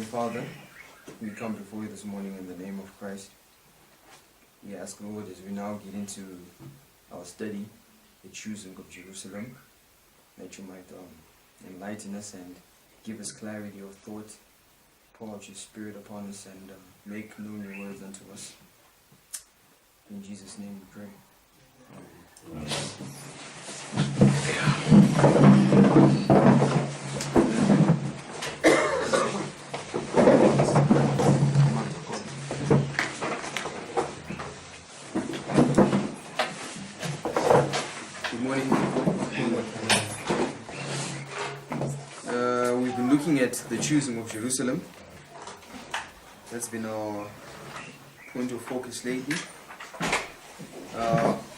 Father, we come before you this morning in the name of Christ. We ask, Lord, as we now get into our study, the choosing of Jerusalem, that you might enlighten us and give us clarity of thought, pour out your Spirit upon us, and make known your words unto us. In Jesus' name we pray. Good morning. We've been looking at the choosing of Jerusalem. That's been our point of focus lately.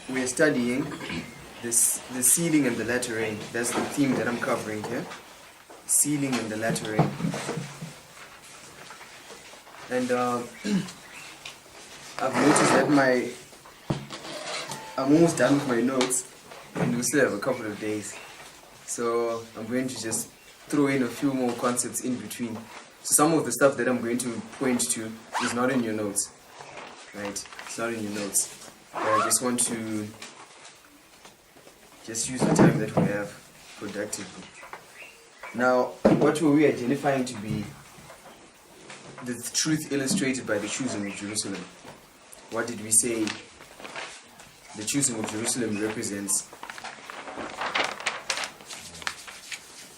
We're studying the sealing and the latter rain. That's the theme that I'm covering here. Sealing and the latter rain. And I've noticed that I'm almost done with my notes, and we still have a couple of days. So I'm going to just throw in a few more concepts in between. So some of the stuff that I'm going to point to is not in your notes. Right? It's not in your notes. I just want to just use the time that we have productively. Now, what were we identifying to be the truth illustrated by the choosing of Jerusalem? What did we say the choosing of Jerusalem represents?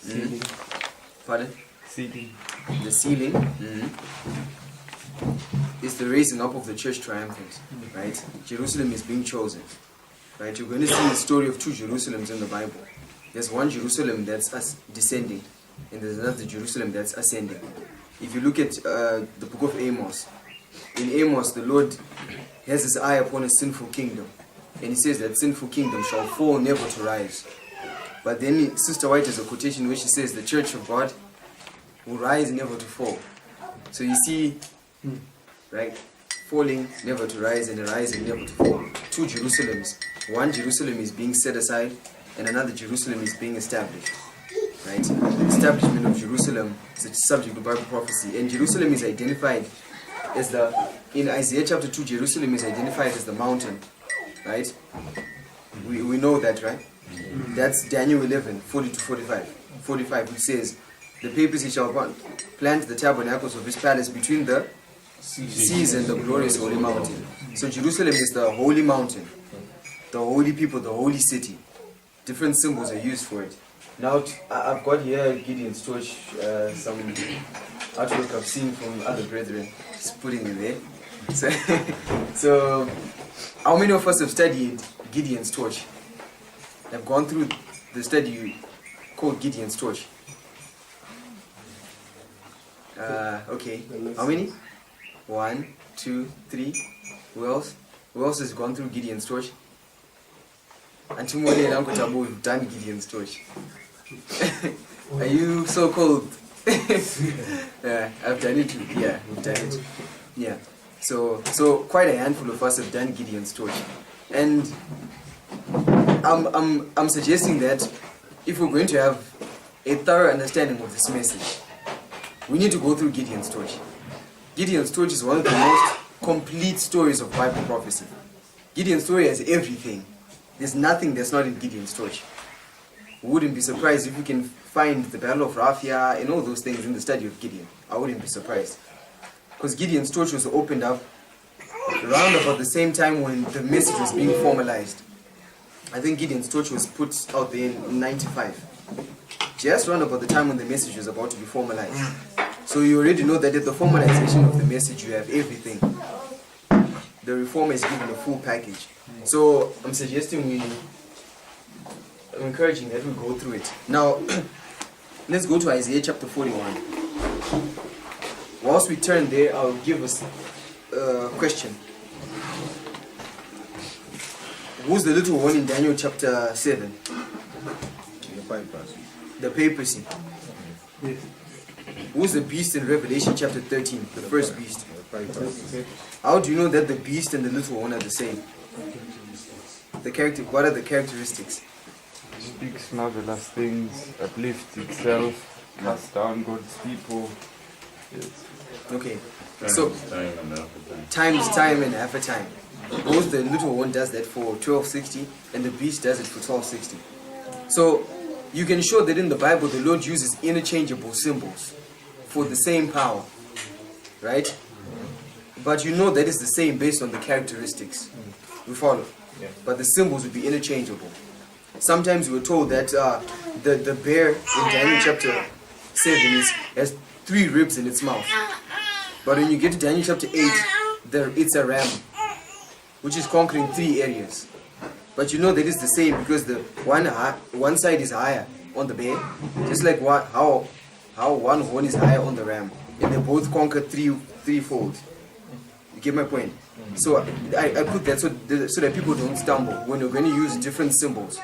Sealing. Pardon? Sealing. The sealing is the raising up of the church triumphant, right? Jerusalem is being chosen, right? You're going to see the story of two Jerusalems in the Bible. There's one Jerusalem that's descending, and there's another Jerusalem that's ascending. If you look at the book of Amos, in Amos the Lord has his eye upon a sinful kingdom, and he says that sinful kingdom shall fall, never to rise. But then Sister White has a quotation where she says the church of God will rise, never to fall. So you see, right, falling, never to rise, and rising, never to fall. Two Jerusalems. One Jerusalem is being set aside, and another Jerusalem is being established. Right? The establishment of Jerusalem is a subject of Bible prophecy, and Jerusalem is identified as in Isaiah chapter 2, Jerusalem is identified as the mountain. Right? We know that, right? That's Daniel 11, 40 to 45. 45, which says, the papacy shall plant the tabernacles of his palace between the seas and the glorious holy mountain. So Jerusalem is the holy mountain, the holy people, the holy city. Different symbols are used for it. Now, I've got here Gideon's torch, some artwork I've seen from other brethren, just putting it there. So, how many of us have studied Gideon's torch? Have gone through the study called Gideon's torch? Okay. How many? 1, 2, 3. Who else? Who else has gone through Gideon's torch? Until morning and Uncle Tabu, we've done Gideon's torch. Are you so cold? Yeah, I've done it too. Yeah, we've done it. Yeah. So quite a handful of us have done Gideon's torch. And I'm suggesting that if we're going to have a thorough understanding of this message, we need to go through Gideon's torch. Gideon's torch is one of the most complete stories of Bible prophecy. Gideon's story has everything. There's nothing that's not in Gideon's torch. We wouldn't be surprised if we can find the Battle of Raphia and all those things in the study of Gideon. I wouldn't be surprised. Because Gideon's torch was opened up around about the same time when the message was being formalized. I think Gideon's torch was put out there in 95. Just around about the time when the message was about to be formalized. So you already know that at the formalization of the message you have everything. The reformer is given a full package. So I'm encouraging that we go through it. Now, let's go to Isaiah chapter 41. Whilst we turn there, I'll give us a question. Who's the little one in Daniel chapter 7? The papacy. Who's the beast in Revelation chapter 13? The first beast. How do you know that the beast and the little one are the same? What are the characteristics? It speaks marvelous things, uplifts itself, casts down God's people, Okay. So Time and half a time. times time and half a time. Both the little one does that for 1260 and the beast does it for 1260. So you can show that in the Bible the Lord uses interchangeable symbols for the same power, right? But you know that is the same based on the characteristics. We follow. Yeah. But the symbols would be interchangeable. Sometimes we were told that the bear in Daniel chapter 7 has 3 ribs in its mouth. But when you get to Daniel chapter 8, it's a ram, which is conquering 3 areas. But you know that it's the same because the one side is higher on the bear, just like how one horn is higher on the ram, and they both conquer threefold. You get my point? So I put that so that people don't stumble when you're going to use different symbols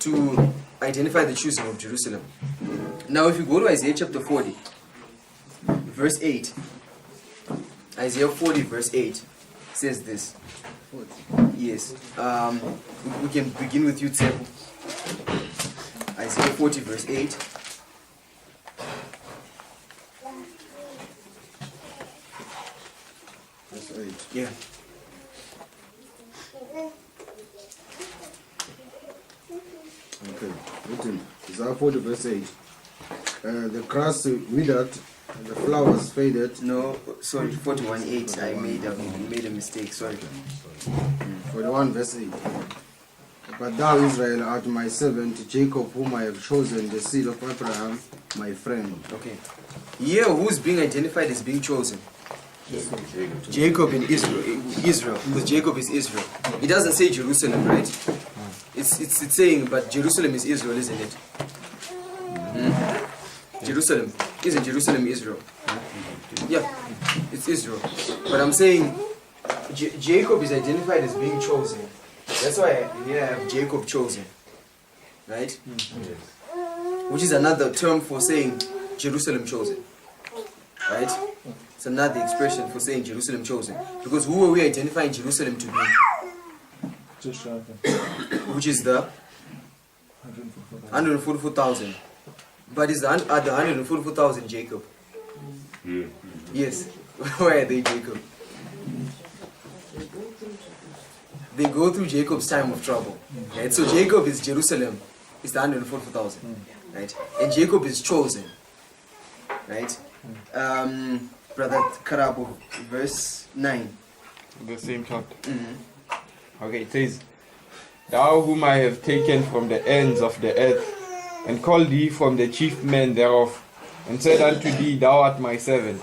to identify the choosing of Jerusalem. Now, if you go to Isaiah chapter 40, verse 8, Isaiah 40, verse 8 says this. Yes. We can begin with you, Tsepo. Isaiah 40, verse 8. Verse 8. Yeah. Okay. Written. Isaiah 40 verse 8. The grass withered and the flowers faded. No, sorry, 41:8. I made a mistake. Sorry. 41 verse 8. But thou, Israel, art my servant, Jacob, whom I have chosen, the seed of Abraham, my friend. Okay. Here, who's being identified as being chosen? Jacob in Israel, because Jacob is Israel. It doesn't say Jerusalem, right? It's saying, but Jerusalem is Israel, isn't it? Jerusalem. Isn't Jerusalem Israel? Yeah, it's Israel. But I'm saying Jacob is identified as being chosen. That's why here I have Jacob chosen. Right? Which is another term for saying Jerusalem chosen. Right? It's another expression for saying Jerusalem chosen. Because who are we identifying Jerusalem to be? Which is the 144,000. But are the 144,000 Jacob? Yes. Why are they Jacob? They go through Jacob's time of trouble. Right? So Jacob is Jerusalem. It's the 144,000. Right? And Jacob is chosen. Right? Brother Karabo, verse 9. The same chapter. Okay, it says, Thou whom I have taken from the ends of the earth, and called thee from the chief men thereof, and said unto thee, Thou art my servant.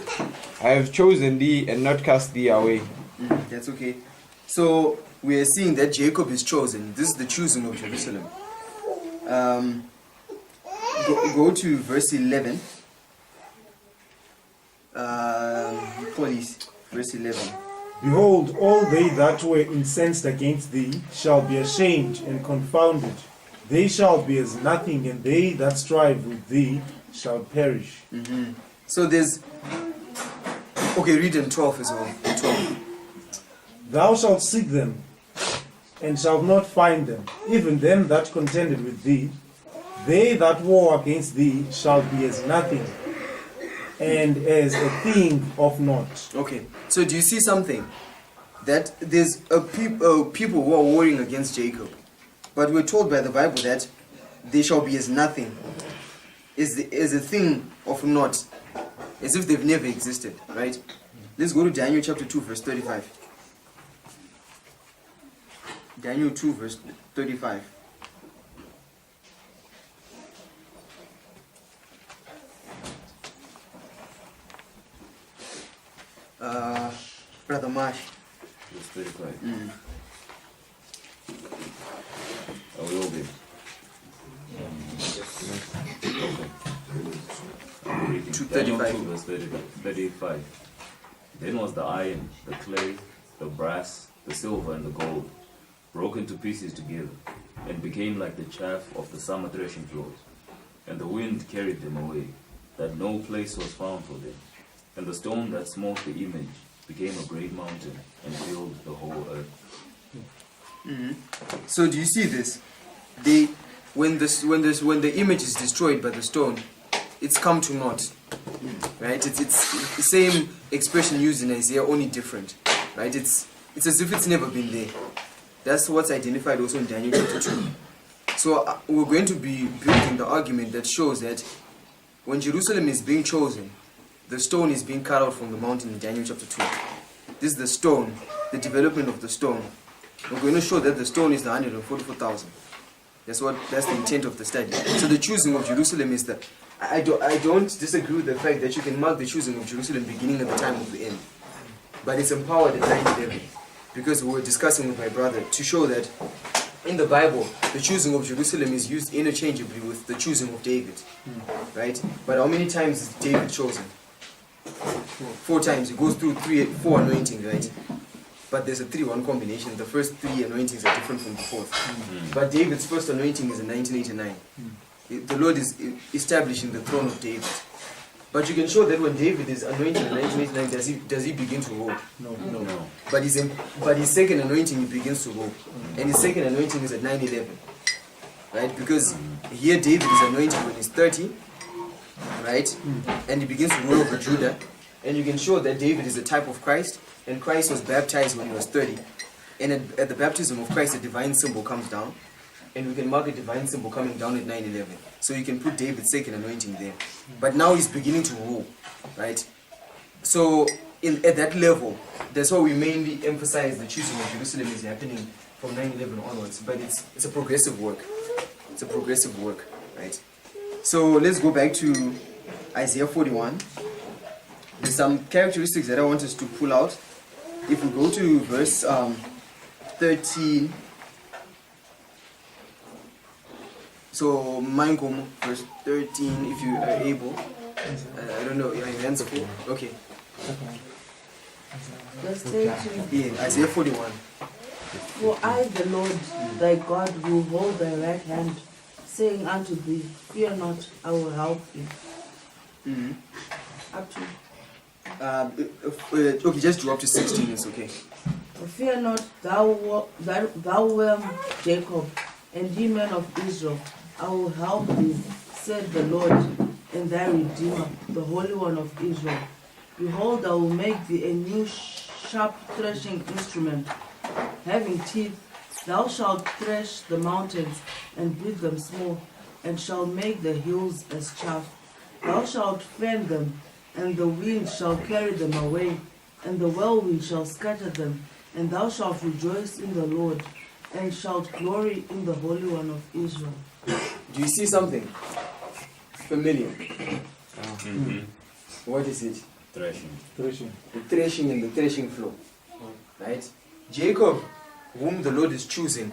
I have chosen thee and not cast thee away. That's okay. So we are seeing that Jacob is chosen. This is the choosing of Jerusalem. Go to verse 11. Police, verse 11. Behold, all they that were incensed against thee shall be ashamed and confounded. They shall be as nothing, and they that strive with thee shall perish. So there's... Okay, read in 12 as well. 12. Thou shalt seek them, and shalt not find them, even them that contended with thee. They that war against thee shall be as nothing, and as a thing of naught. Okay, so do you see something? That there's people who are warring against Jacob. But we're told by the Bible that they shall be as nothing, as a thing of naught, as if they've never existed, right? Let's go to Daniel chapter 2, verse 35. Daniel 2, verse 35. Brother Marsh. Verse 35. I will be. I'm reading. 2:35. Daniel 2 verse 35. Then was the iron, the clay, the brass, the silver, and the gold broken to pieces together, and became like the chaff of the summer threshing floors. And the wind carried them away, that no place was found for them. And the stone that smote the image became a great mountain, and filled the whole earth. So do you see this? When the image is destroyed by the stone, it's come to naught. Right? It's the same expression used in Isaiah, only different. Right? It's as if it's never been there. That's what's identified also in Daniel chapter 2. So we're going to be building the argument that shows that when Jerusalem is being chosen, the stone is being cut out from the mountain in Daniel chapter 2. This is the stone, the development of the stone. We're going to show that the stone is the 144,000. That's the intent of the study. So the choosing of Jerusalem is the... I don't disagree with the fact that you can mark the choosing of Jerusalem beginning at the time of the end. But it's empowered at 911. Because we were discussing with my brother to show that in the Bible, the choosing of Jerusalem is used interchangeably with the choosing of David. Right? But how many times is David chosen? 4 times. It goes through 4 anointings, right? But there's a 3-1 combination. The first 3 anointings are different from the fourth. But David's first anointing is in 1989. The Lord is establishing the throne of David. But you can show that when David is anointed in 1989, does he begin to rule? No. But his second anointing, he begins to rule. And his second anointing is at 911. Right? Because here David is anointed when he's 30. Right? And he begins to rule over Judah. And you can show that David is a type of Christ. And Christ was baptized when he was 30. And at the baptism of Christ, a divine symbol comes down. And we can mark a divine symbol coming down at 911. So you can put David's second anointing there. But now he's beginning to rule. Right? So at that level, that's why we mainly emphasize the choosing of Jerusalem is happening from 911 onwards. But it's a progressive work. It's a progressive work. Right? So let's go back to Isaiah 41. There's some characteristics that I want us to pull out. If we go to verse 13. So, Mankom, verse 13, if you are able. I don't know, your hands are full. Okay. Verse 13. Yeah, Isaiah 41. For I, the Lord thy God, will hold thy right hand, saying unto thee, Fear not, I will help thee. Up to. Okay, just drop to 16, it's okay. Fear not, thou worm Jacob, and ye men of Israel, I will help thee, said the Lord, and thy Redeemer, the Holy One of Israel. Behold, I will make thee a new sharp threshing instrument, having teeth. Thou shalt thresh the mountains, and beat them small, and shalt make the hills as chaff. Thou shalt fan them, and the wind shall carry them away, and the whirlwind shall scatter them, and thou shalt rejoice in the Lord, and shalt glory in the Holy One of Israel. Do you see something familiar? What is it? Threshing. The threshing and the threshing floor. Right? Jacob, whom the Lord is choosing,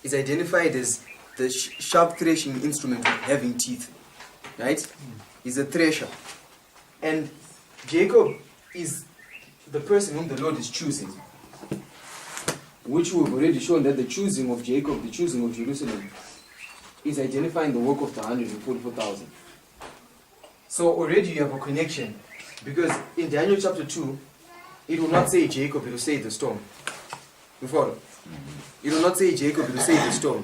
is identified as the sharp threshing instrument having teeth. Right? He's a thresher. And Jacob is the person whom the Lord is choosing. Which we've already shown that the choosing of Jacob, the choosing of Jerusalem, is identifying the work of the 144,000. So already you have a connection. Because in Daniel chapter 2, it will not say Jacob, it will say the stone. You follow? It will not say Jacob, it will say the stone.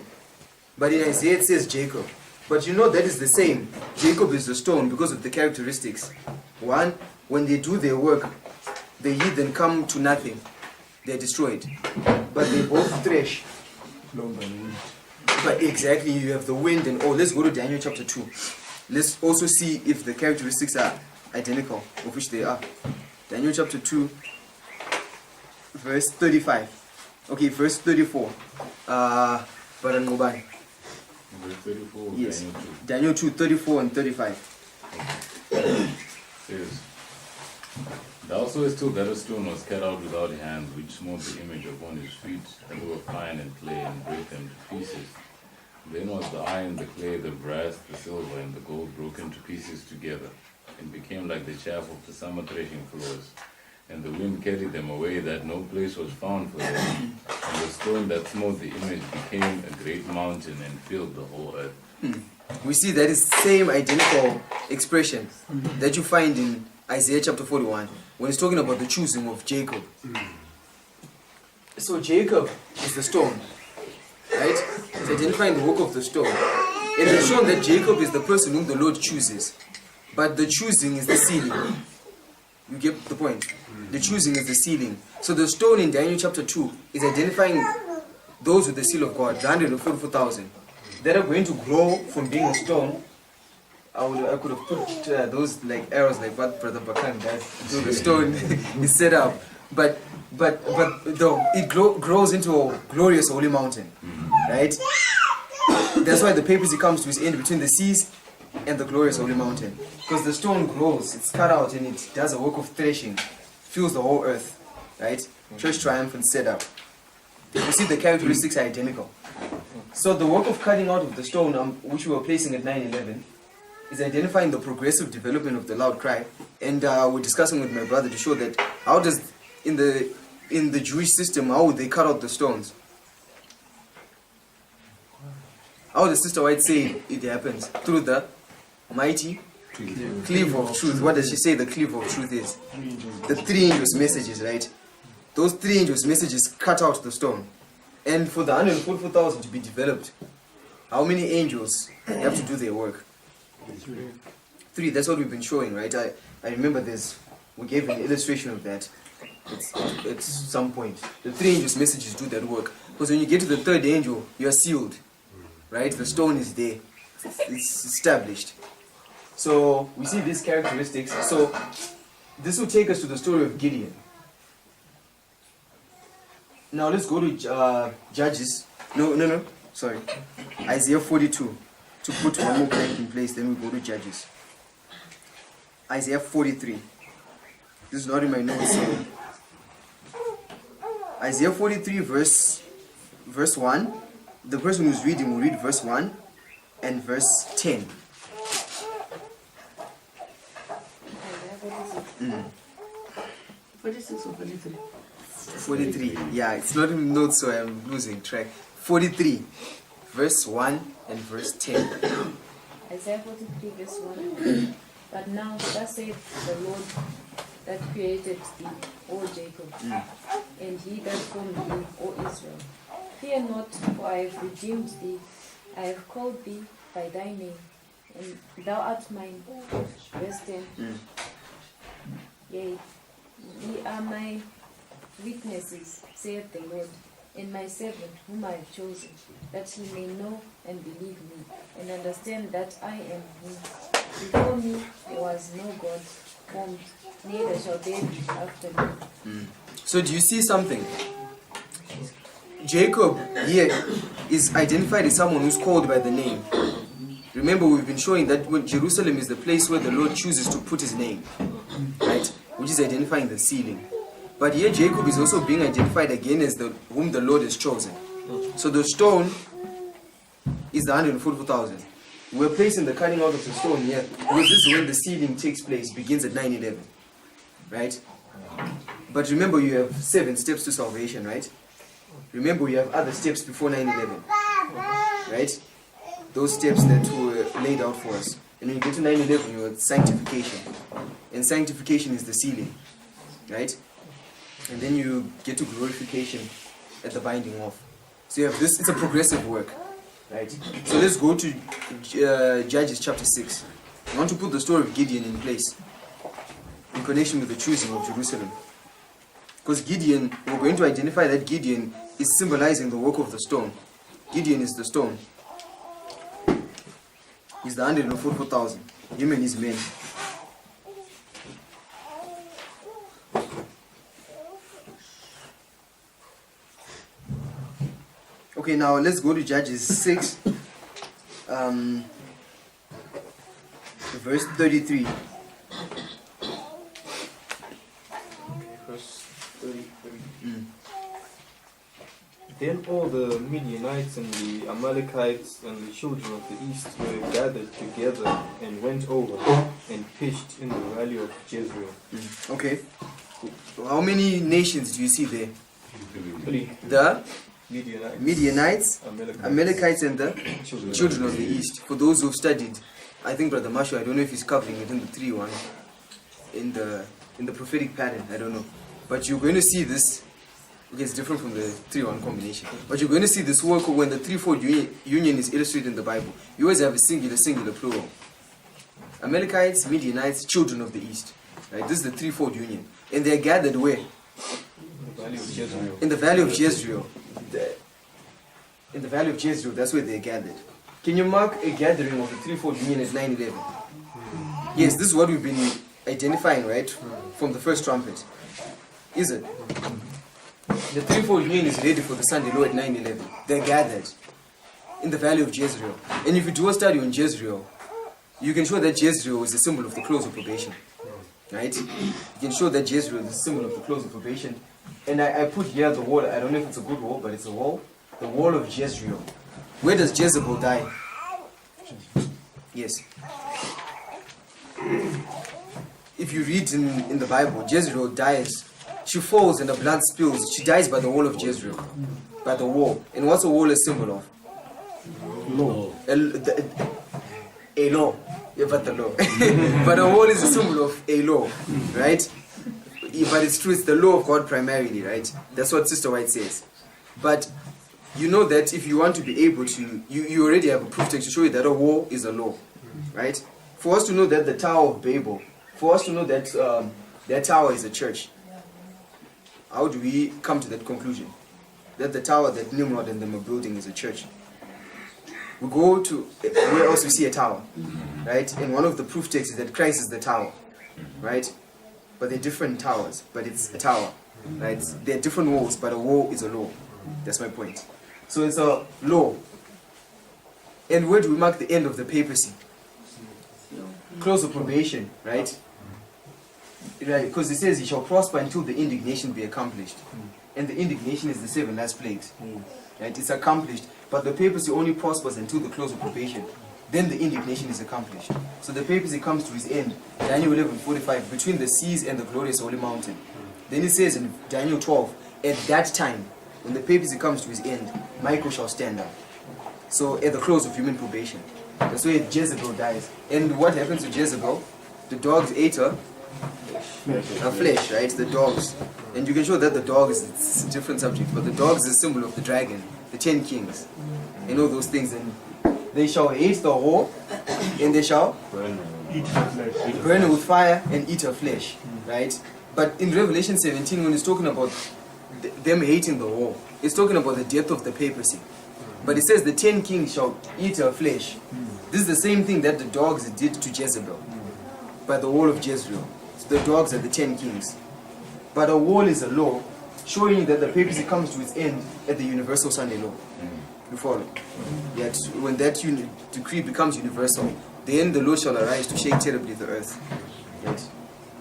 But in Isaiah it says Jacob. But you know that is the same. Jacob is the stone because of the characteristics. One, when they do their work, the heathen come to nothing. They're destroyed. But they both thresh. But exactly, you have the wind and all. Let's go to Daniel chapter 2. Let's also see if the characteristics are identical, of which they are. Daniel chapter 2, verse 35. Okay, verse 34. Baran Mobile. Verse 34. Yes. Daniel 2. Daniel 2, 34 and 35. Says, Thou sawest too that a stone was cut out without hands, which smote the image upon his feet, and they were fine and clay, and brake them to pieces. Then was the iron, the clay, the brass, the silver, and the gold broken to pieces together, and became like the chaff of the summer threshing floors. And the wind carried them away, that no place was found for them. And the stone that smote the image became a great mountain, and filled the whole earth. We see that is same identical expression that you find in Isaiah chapter 41 when it's talking about the choosing of Jacob. So Jacob is the stone, right? It's identifying the work of the stone. It is shown that Jacob is the person whom the Lord chooses. but the choosing is the sealing. You get the point? The choosing is the sealing. So the stone in Daniel chapter 2 is identifying those with the seal of God, the 144,000, that are going to grow from being a stone. I could have put those like arrows like what Brother Bakan does. So the stone is set up, but though it grows into a glorious holy mountain, right? That's why the papacy comes to its end between the seas and the glorious holy mountain, because the stone grows, it's cut out, and it does a work of threshing, fills the whole earth, right? Church triumphant set up. You see the characteristics are identical. So the work of cutting out of the stone, which we were placing at 9/11, is identifying the progressive development of the loud cry, and we're discussing with my brother to show that how does in the Jewish system, how would they cut out the stones? How does Sister White say it happens? Through the mighty cleave of truth. What does she say the cleave of truth is? The 3 angels' messages, right? Those 3 angels' messages cut out the stone. And for the 144,000 to be developed, how many angels have to do their work? 3. That's what we've been showing, right? I remember we gave an illustration of that at some point. The 3 angels' messages do that work. Because when you get to the 3rd angel, you are sealed, right? The stone is there. It's established. So we see these characteristics. So this will take us to the story of Gideon. Now let's go to Judges. No. Sorry. Isaiah 42. To put one more blank in place, then we go to Judges. Isaiah 43. This is not in my notes here. Isaiah 43 verse 1. The person who's reading will read verse 1 and verse 10. 46 or 43? 43. Yeah, it's not in the notes, so I'm losing track. 43. Verse 1 and verse 10. Isaiah 43 verse 1. But now, thus saith the Lord that created thee, O Jacob, and he that formed thee, O Israel. Fear not, for I have redeemed thee. I have called thee by thy name, and thou art mine. Verse 10. Yea, ye are my witnesses, saith the Lord, and my servant whom I have chosen, that he may know and believe me, and understand that I am he. Before me there was no God formed, neither shall there be after me. So do you see something? Jacob here is identified as someone who's called by the name. Remember, we've been showing that when Jerusalem is the place where the Lord chooses to put his name, right? Which is identifying the sealing. But here Jacob is also being identified again as whom the Lord has chosen. So the stone is the 144,000. We're placing the cutting out of the stone here because this is when the sealing takes place, begins at 9/11. Right? But remember, you have 7 steps to salvation, right? Remember, you have other steps before 9/11. Right? Those steps that were laid out for us. And when you get to 9/11, you have sanctification. And sanctification is the sealing. Right? And then you get to glorification at the binding off. So you have this, it's a progressive work. Right? So let's go to Judges chapter 6. I want to put the story of Gideon in place in connection with the choosing of Jerusalem. Because Gideon, we're going to identify that Gideon is symbolizing the work of the stone. Gideon is the stone. He's the 144,000. Him and his men. Okay, now let's go to Judges 6, verse 33. Verse 33. Then all the Midianites and the Amalekites and the children of the east were gathered together and went over and pitched in the valley of Jezreel. Okay. How many nations do you see there? 3. The Midianites, Midianites, Amalekites, and the children of the east. For those who've studied, I think Brother Marshall, I don't know if he's covering it in the 3-1, in the prophetic pattern, I don't know. But you're going to see this. Okay, it's different from the 3-1 combination. But you're going to see this work when the 3-4 union is illustrated in the Bible. You always have a singular, plural. Amalekites, Midianites, children of the east. Right? This is the threefold union. And they're gathered where? In the valley of Jezreel. In the valley of Jezreel, that's where they're gathered. Can you mark a gathering of the threefold union as 9/11? Yes, this is what we've been identifying, right? From the first trumpet. Is it? The threefold union is ready for the Sunday law at 9/11. They're gathered in the valley of Jezreel. And if you do a study on Jezreel, you can show that Jezreel is a symbol of the close of probation. Right? You can show that Jezreel is a symbol of the close of probation. And I put here the wall. I don't know if it's a good wall, but it's a wall. The wall of Jezreel. Where does Jezebel die? Yes. If you read in the Bible, Jezreel dies. She falls and the blood spills. She dies by the wall of Jezreel. By the wall. And what's a wall a symbol of? Law. A law. Yeah, but the law. But a wall is a symbol of a law. Right? Yeah, but it's true, it's the law of God primarily, right? That's what Sister White says. But you know that if you want to be able to, you already have a proof text to show you that a wall is a law. Right? For us to know that the Tower of Babel, for us to know that that tower is a church, how do we come to that conclusion? That the tower that Nimrod and them are building is a church. We go to where else we see a tower, right? And one of the proof texts is that Christ is the tower, right? But they're different towers, but it's a tower, right? They're different walls, but a wall is a law. That's my point. So it's a law. And where do we mark the end of the papacy? Close of probation, right? Right, because it says he shall prosper until the indignation be accomplished. And the indignation is the 7 last plagues. Right? It's accomplished. But the papacy only prospers until the close of probation. Then the indignation is accomplished. So the papacy comes to its end. Daniel 11:45, between the seas and the glorious holy mountain. Then it says in Daniel 12, at that time, when the papacy comes to its end, Michael shall stand up. So at the close of human probation. That's where Jezebel dies. And what happens to Jezebel? The dogs ate her flesh, right? The dogs. And you can show that the dogs, it's a different subject, but the dogs is a symbol of the dragon, the 10 kings, and all those things. And they shall hate the whore, and they shall burn her with fire and eat her flesh, right? But in Revelation 17, when it's talking about them hating the whore, it's talking about the death of the papacy. But it says the 10 kings shall eat her flesh. This is the same thing that the dogs did to Jezebel by the wall of Jezreel. So the dogs are the 10 kings. But a wall is a law showing you that the papacy comes to its end at the universal Sunday law. You follow? Yet when that decree becomes universal, then the law shall arise to shake terribly the earth. Yes.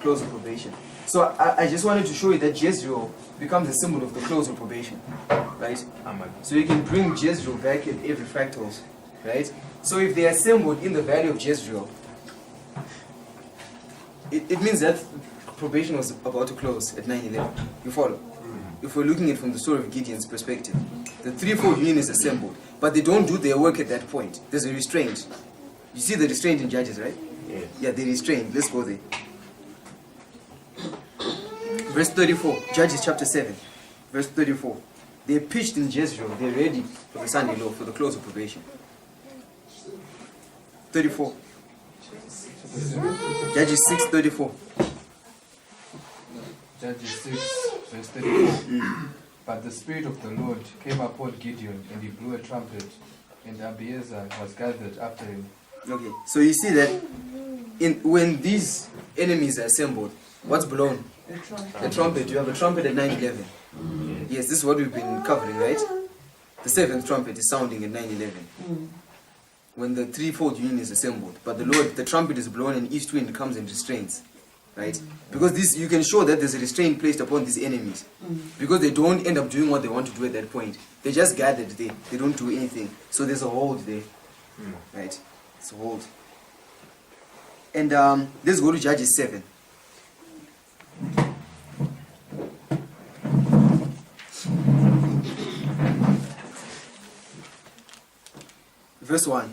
Close of probation. So I just wanted to show you that Jezreel becomes a symbol of the close of probation. Right? So you can bring Jezreel back at every fractals. Right? So if they are assembled in the valley of Jezreel, it means that probation was about to close at 9/11. You follow? If we're looking at it from the story of Gideon's perspective, the threefold union is assembled, but they don't do their work at that point. There's a restraint. You see the restraint in Judges, right? Yes. Yeah, they're restrained. Let's go there. Verse 34, Judges chapter 7, verse 34. They're pitched in Jezreel. They're ready for the Sunday law, for the close of probation. 34. Judges 6:34. Judges 6, verse 34. But the Spirit of the Lord came upon Gideon, and he blew a trumpet, and Abiezer was gathered after him. Okay, so you see that when these enemies are assembled, what's blown? The trumpet. You have a trumpet at 9/11. Yes, this is what we've been covering, right? The 7th trumpet is sounding at 9/11. When the threefold union is assembled, but the trumpet is blown and east wind comes and restrains, right? Because this, you can show that there's a restraint placed upon these enemies, because they don't end up doing what they want to do at that point. They just gathered there, they don't do anything. So there's a hold there, right? It's a hold. And let's go to Judges 7. Verse 1.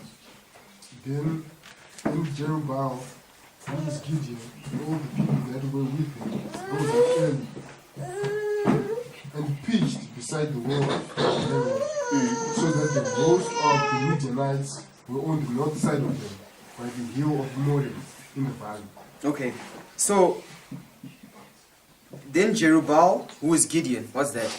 Then Jerubbaal seized Gideon and all the people that were with him, rose up early, and pitched beside the wall of Jericho, so that the rows of the Midianites were on the north side of them, by the hill of Moreh. in the valley. Okay, so then Jerubbaal, who is Gideon, what's that?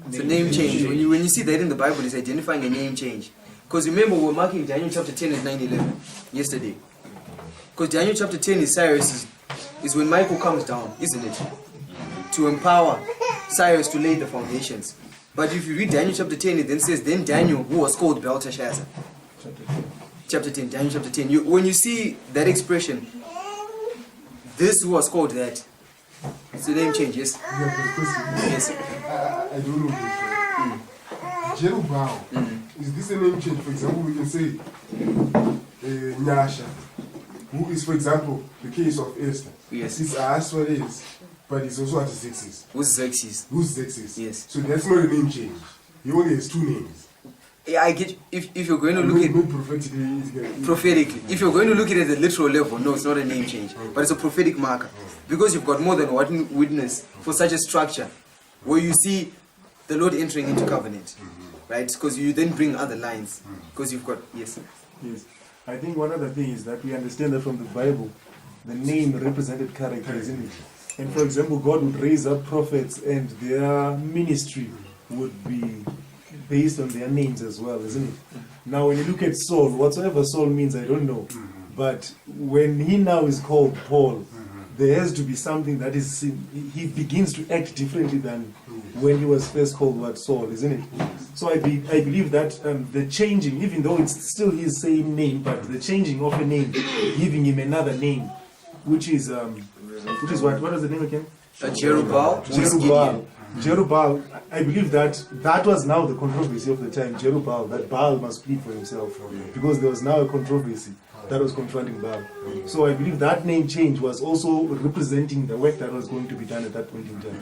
It's a name change. When you see that in the Bible, it's identifying a name change. Because remember, we're marking Daniel chapter 10 at 9:11 yesterday. Because Daniel chapter 10 is Cyrus, is when Michael comes down, isn't it? To empower Cyrus to lay the foundations. But if you read Daniel chapter 10, it then says, then Daniel, who was called Belteshazzar. Chapter 10, Daniel chapter 10. When you see that expression, this who was called that, it's a name change, yes? Yeah, but the question is, Yes. I don't know this. Jerubbaal, is this a name change? For example, we can say Nyasha, who is, for example, the case of Esther. Yes. It's Ahasuerus, but it's also Artaxerxes. Who's Xerxes? Who's Xerxes? Yes. So that's not a name change. He only has two names. Yeah, I get, if you're going to look at Not prophetically. prophetically, if you're going to look at it at the literal level, no, it's not a name change, but it's a prophetic marker. Because you've got more than one witness for such a structure, where you see the Lord entering into covenant, right? Because you then bring other lines, because you've got, yes. Yes. I think one other thing is that we understand that from the Bible, the name represented character, isn't it? And for example, God would raise up prophets and their ministry would be based on their names as well, isn't it? Now when you look at Saul, whatsoever Saul means, I don't know. But when he now is called Paul, there has to be something that is seen. He begins to act differently than when he was first called what Saul, isn't it? So I believe that the changing, even though it's still his same name, but the changing of a name, giving him another name, which is what was the name again? Jerubbaal. Jerubbaal. Jerubbaal, I believe that was now the controversy of the time, Jerubbaal, that Baal must plead for himself, because there was now a controversy that was confronting Baal. So I believe that name change was also representing the work that was going to be done at that point in time.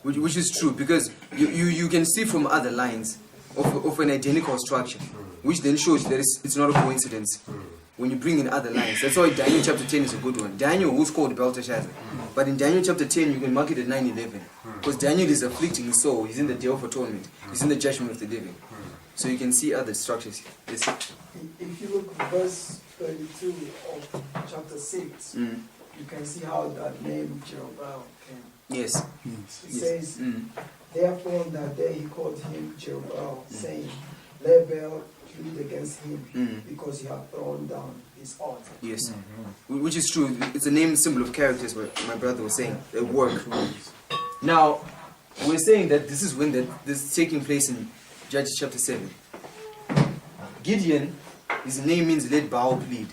Which is true, because you can see from other lines of an identical structure, which then shows that it's not a coincidence when you bring in other lines. That's why Daniel chapter 10 is a good one. Daniel, who's called Belteshazzar. But in Daniel chapter 10, you can mark it at 9:11. Because Daniel is afflicting his soul. He's in the day of atonement. He's in the judgment of the living. So you can see other structures. Yes. If you look at verse 32 of chapter 6, you can see how that name Jerubbaal came. Yes. It says, therefore on that day he called him Jerubbaal, saying, let Baal plead against him, because he had thrown down his altar. Yes. Which is true. It's a name symbol of characters, what my brother was saying. They work. Now, we're saying that this is when this is taking place in Judges chapter 7. Gideon, his name means let Baal plead.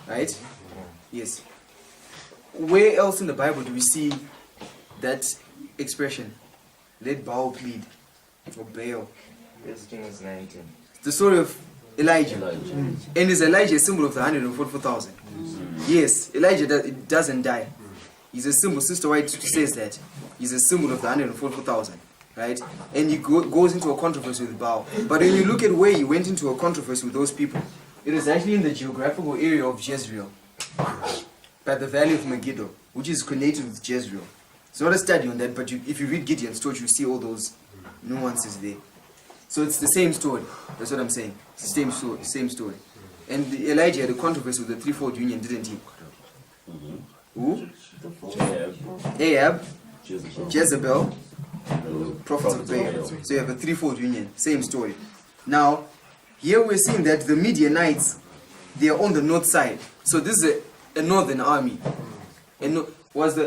Right? Yes. Where else in the Bible do we see that expression? Let Baal plead. Or Baal. First Kings 19. The story of Elijah. And is Elijah a symbol of the 144,000? Yes, Elijah it doesn't die. He's a symbol. Sister White says that. He's a symbol of the 144,000. Right? And he goes into a controversy with Baal. But when you look at where he went into a controversy with those people, it is actually in the geographical area of Jezreel, by the valley of Megiddo, which is connected with Jezreel. It's not a study on that, but if you read Gideon's story, you see all those nuances there. So it's the same story. That's what I'm saying. It's the same story. And Elijah had a controversy with the threefold union, didn't he? Who? Ahab, Jezebel, prophets of Baal. So you have a threefold union. Same story. Now, here we're seeing that the Midianites, they are on the north side. So this is a northern army. And was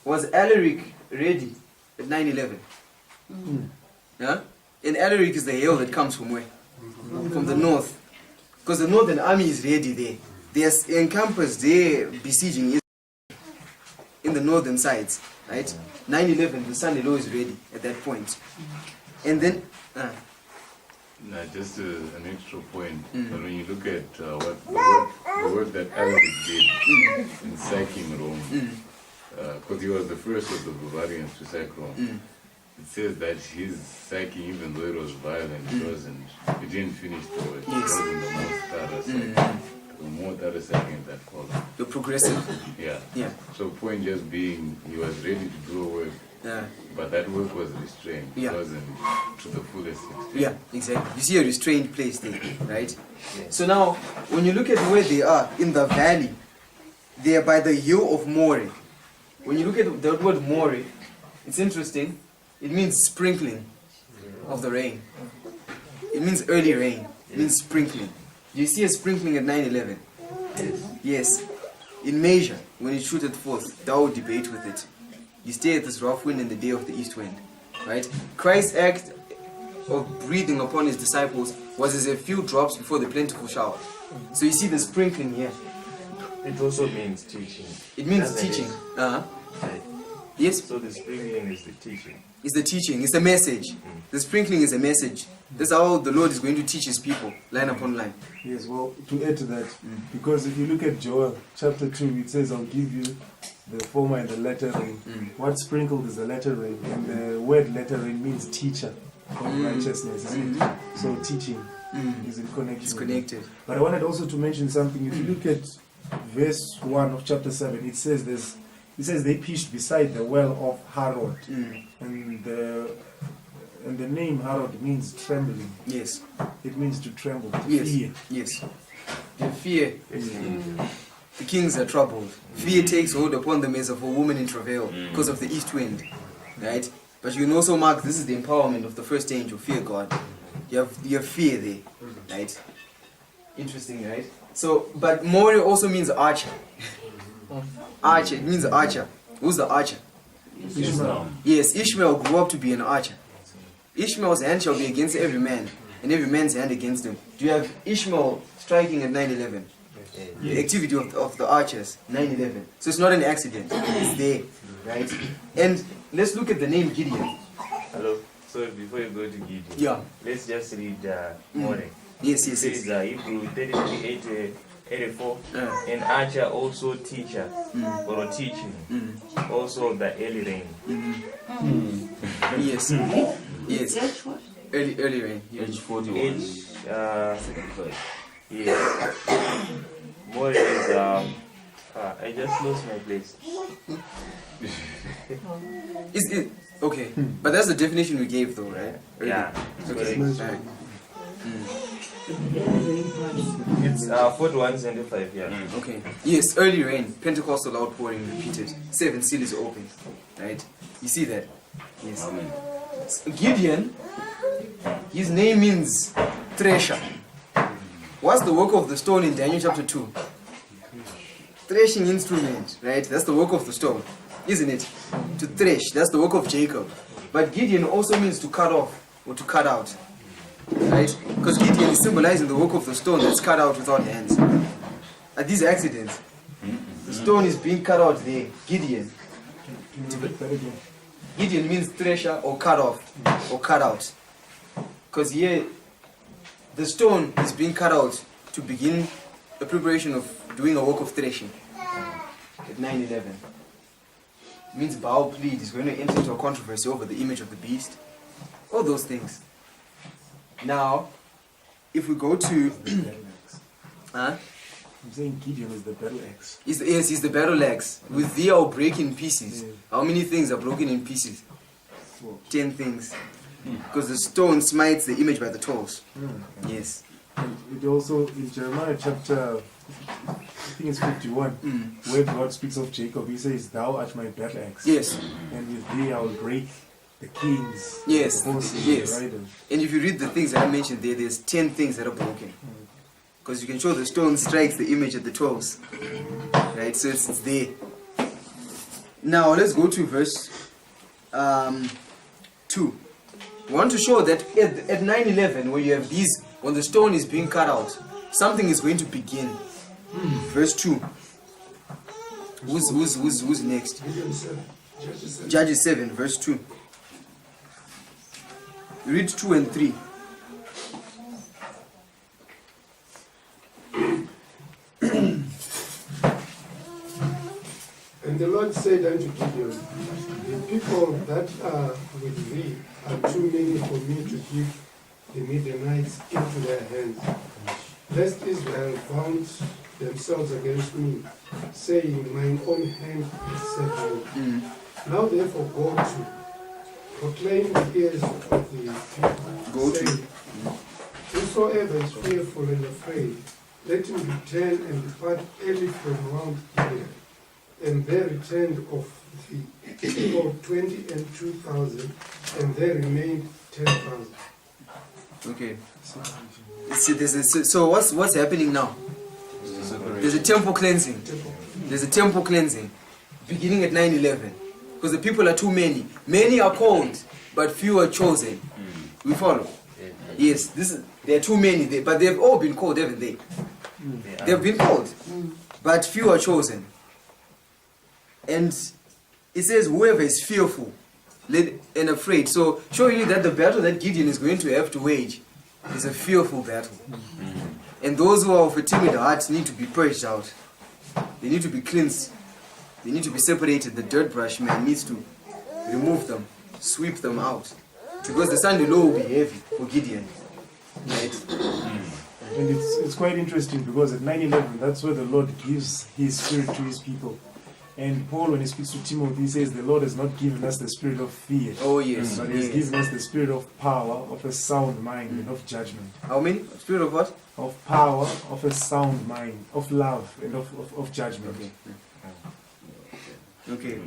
Alaric ready at 9/11? Yeah? And Alaric is the hill that comes from where? From the north. Because the northern army is ready there. There's encampers there besieging Israel in the northern sides. Right? 9/11, the son-in-law is ready at that point. And then... Just an extra point. But when you look at the work that Alaric did in sacking Rome, because he was the first of the Bavarians to sack Rome, it says that his sacking, even though it was violent, it didn't finish the work. It wasn't the most thorough sacking. The more thorough sacking that called. The progressive. Yeah. So point just being, he was ready to do a work Yeah. But that work was restrained. Yeah. It wasn't to the fullest extent. Yeah, exactly. You see a restrained place there, right? So now, when you look at where they are in the valley, they are by the hill of More. When you look at the word More, it's interesting. It means sprinkling of the rain. It means early rain. It means sprinkling. Do you see a sprinkling at 9/11? Yes. In measure, when it shooteth forth, thou will debate with it. You stay at this rough wind in the day of the east wind. Right? Christ's act of breathing upon his disciples was as a few drops before the plentiful shower. So you see the sprinkling here. It also means teaching. It means Doesn't teaching. it? Uh-huh. Yes? So the sprinkling is the teaching. It's the teaching, it's the message. The sprinkling is a message. That's how the Lord is going to teach his people, line upon line. Yes, well, to add to that, because if you look at Joel chapter 2, it says, I'll give you the former and the latter rain. What sprinkled is the latter rain, and the word latter rain means teacher of righteousness, isn't it? So teaching is in connection. It's with connected. it. But I wanted also to mention something. If you look at verse 1 of chapter 7, it says they pitched beside the well of Harod. And the name Harod means trembling. Yes. It means to tremble, to Yes. fear. Yes. The fear. The kings are troubled. Fear takes hold upon them as of a woman in travail because of the east wind. Right? But you can also mark this is the empowerment of the first angel, fear God. You have fear there. Right? Interesting, right? So, but Mori also means archer. Archer, it means archer. Who's the archer? Ishmael. Yes, Ishmael grew up to be an archer. Ishmael's hand shall be against every man, and every man's hand against him. Do you have Ishmael striking at 9/11? The activity of the archers, 9/11. So it's not an accident, it's there, right? And let's look at the name Gideon. Hello. So before you go to Gideon, Yeah. let's just read More. Yes, It yes, says yes. Hebrew 33:84, and Archer also teacher or teaching, also the early rain. Yes, yes. Early rain. Age 41. Age, 75. yeah. More is, I just lost my place. Is it okay? But that's the definition we gave, though, right? Early. Yeah. Okay. Correct. Alright. It's 41:75, yeah. Okay. Yes, early rain, Pentecostal outpouring repeated. 7 seals opened. Right? You see that? Yes. Amen. Gideon, his name means thresher. What's the work of the stone in Daniel chapter 2? Threshing instrument, right? That's the work of the stone, isn't it? To thresh, that's the work of Jacob. But Gideon also means to cut off or to cut out. Right? Because Gideon is symbolizing the work of the stone that's cut out without hands. Are these accidents? The stone is being cut out there. Gideon. Gideon means thresher or cut off or cut out. Because here, the stone is being cut out to begin the preparation of doing a work of threshing at 9/11. Means Baal plead is going to enter into a controversy over the image of the beast. All those things. Now, if we go to... huh? I'm saying Gideon is the battle axe. Yes, he's the battle axe. With thee I'll break in pieces. How many things are broken in pieces? 10 things. Because the stone smites the image by the toes. Yes. And it also, in Jeremiah chapter, I think it's 51, where God speaks of Jacob, he says, Thou art my battle axe. Yes. And with thee I will break the kings, Yes. the horses, Yes. the riders. And if you read the things that I mentioned there, there's 10 things that are broken. Because you can show the stone strikes the image at the toes. Right? So it's there. Now let's go to verse 2. We want to show that at 9/11, when you have these, when the stone is being cut out, something is going to begin. Verse 2. Who's next? Judges 7, verse 2. Read 2 and 3. And the Lord said unto Gideon, the people that are with thee are too many for me to give the Midianites into their hands, lest Israel found themselves against me, saying, Mine own hand has saved me. Now therefore go to, proclaim the ears of the people. Go to. saying, whosoever is fearful and afraid, let him return and depart early from Mount Gilead. And there returned of the people 22,000, and there remained 10,000. Okay. So what's happening now? There's a temple cleansing. There's a temple cleansing beginning at 9/11, because the people are too many. Many are called, but few are chosen. We follow. Yes, there are too many, but they've all been called, haven't they? They've been called, but few are chosen. And it says, whoever is fearful and afraid. So showing you that the battle that Gideon is going to have to wage is a fearful battle. And those who are of a timid heart need to be purged out. They need to be cleansed. They need to be separated. The dirt brush man needs to remove them, sweep them out. Because the Sunday law will be heavy for Gideon. Right? And it's quite interesting because at 9/11, that's where the Lord gives His Spirit to His people. And Paul, when he speaks to Timothy, he says the Lord has not given us the spirit of fear. Oh yes. But He has given us the spirit of power, of a sound mind, and of judgment. How many? Spirit of what? Of power, of a sound mind, of love, and of judgment. Okay.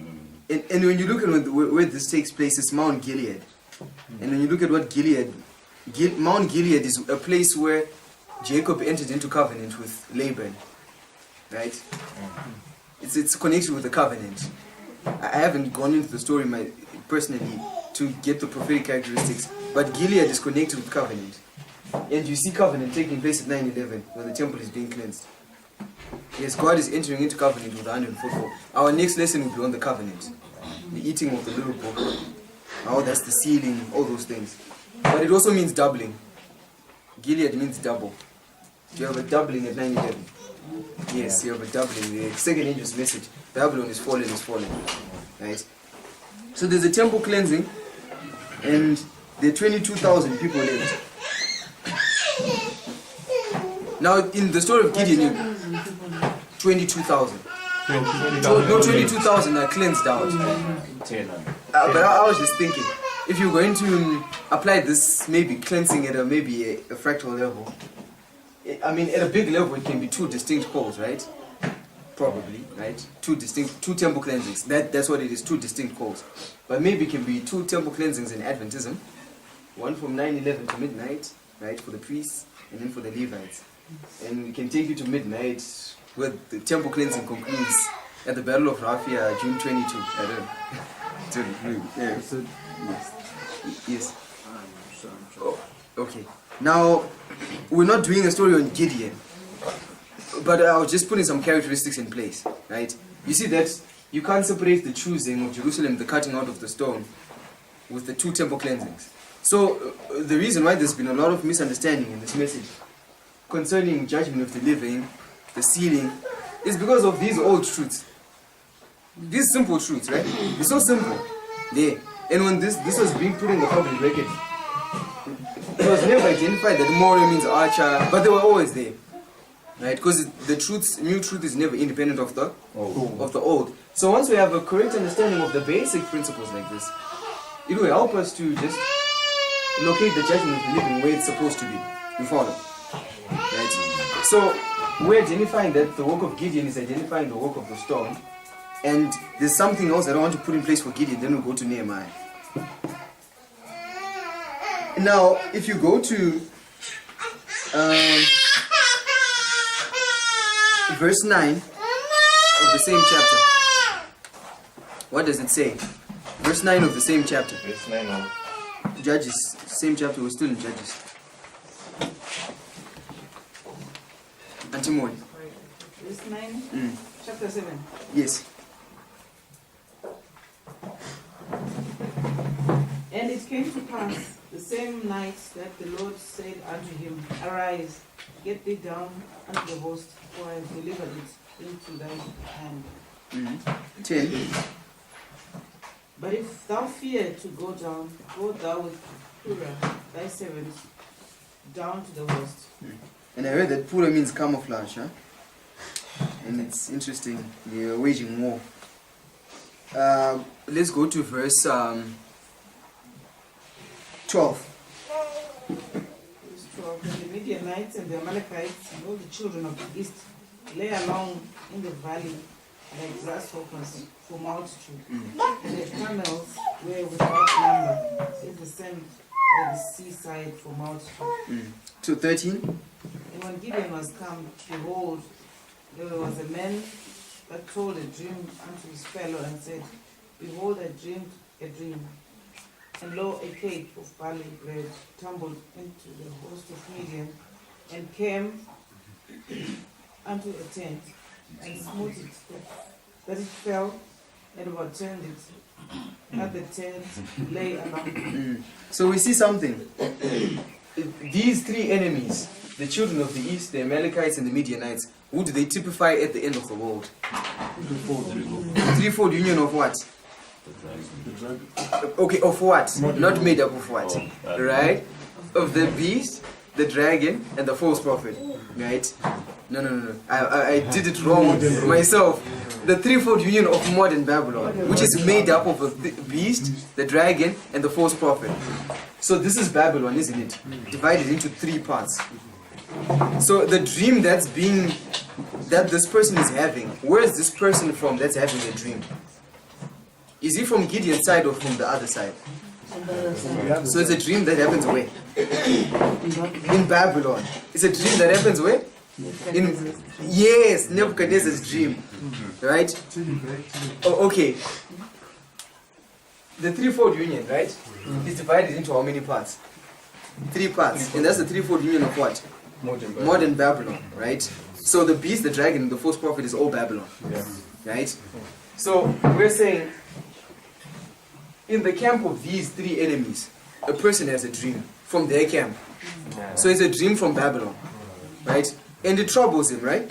And when you look at where this takes place, it's Mount Gilead. And when you look at what Mount Gilead is a place where Jacob entered into covenant with Laban. Right? It's connected with the covenant. I haven't gone into the story personally to get the prophetic characteristics, but Gilead is connected with covenant. And you see covenant taking place at 9/11 when the temple is being cleansed. Yes, God is entering into covenant with the 144. Our next lesson will be on the covenant. The eating of the little book. How that's the sealing, all those things. But it also means doubling. Gilead means double. You have a doubling at 9/11. Yes, you have a doubling. The second angel's message. Babylon is fallen, is fallen. Right? So there's a temple cleansing, and there are 22,000 people left. Now, in the story of Gideon, 22,000. No, 22,000 are cleansed out. But I was just thinking, if you're going to apply this, maybe cleansing at maybe a fractal level, I mean, at a big level, it can be two distinct calls, right? Probably, right? Two temple cleansings. That's what it is, two distinct calls. But maybe it can be two temple cleansings in Adventism. One from 9/11 to midnight, right, for the priests, and then for the Levites. And we can take you to midnight, where the temple cleansing concludes at the Battle of Raphia, June 22. I don't know. Yeah. Yes. Oh, okay. Now, we're not doing a story on Gideon, but I was just putting some characteristics in place, right? You see that you can't separate the choosing of Jerusalem, the cutting out of the stone, with the two temple cleansings. So, the reason why there's been a lot of misunderstanding in this message concerning judgment of the living, the sealing, is because of these old truths. These simple truths, right? It's so simple. Yeah. And when this was being put in the public record, it was never identified that Mori means archer, but they were always there. Right? Because the new truth is never independent of the old. So once we have a correct understanding of the basic principles like this, it will help us to just locate the judgment of the living where it's supposed to be. You follow? Right? So we're identifying that the work of Gideon is identifying the work of the stone. And there's something else that I want to put in place for Gideon, then we'll go to Nehemiah. Now, if you go to verse 9 of the same chapter, what does it say? Verse 9 of the same chapter. Verse 9 of Judges, same chapter, we're still in Judges. Antimony. Verse 9, chapter 7. Yes. And it came to pass the same night that the Lord said unto him, Arise, get thee down unto the host, for I have delivered it into thy hand. 10. But if thou fear to go down, go thou with Purah, thy servant, down to the host. And I heard that Pura means camouflage, huh? And it's interesting, you're waging war. Let's go to verse 12. Verse 12. And the Midianites and the Amalekites and all the children of the east lay along in the valley like grasshoppers for multitude. And their camels were without number in the sand by the seaside for multitude. To 13. And when Gideon was come, behold, there was a man that told a dream unto his fellow and said, Behold, I dreamed a dream. And lo, a cake of barley bread tumbled into the host of Midian, and came unto a tent, and smote it, that it fell, and overturned it. At the tent lay along. So we see something. These three enemies, the children of the east, the Amalekites and the Midianites, who do they typify at the end of the world? Threefold union of what? Okay, of what? Not made up of what? Right? Of the beast, the dragon, and the false prophet. Right? No. I did it wrong myself. The threefold union of modern Babylon, which is made up of the beast, the dragon, and the false prophet. So this is Babylon, isn't it? Divided into three parts. So the dream that this person is having, where is this person from that's having a dream? Is he from Gideon's side or from the other side? So it's a dream that happens where? In Babylon. It's a dream that happens where? Yes, Nebuchadnezzar's dream. Right? Oh, okay. The threefold union, right? Is divided into how many parts? 3 parts. And that's the threefold union of what? Modern Babylon, right? So the beast, the dragon, and the false prophet is all Babylon. Right? So we're saying in the camp of these three enemies, a person has a dream from their camp. So it's a dream from Babylon. Right? And it troubles him, right?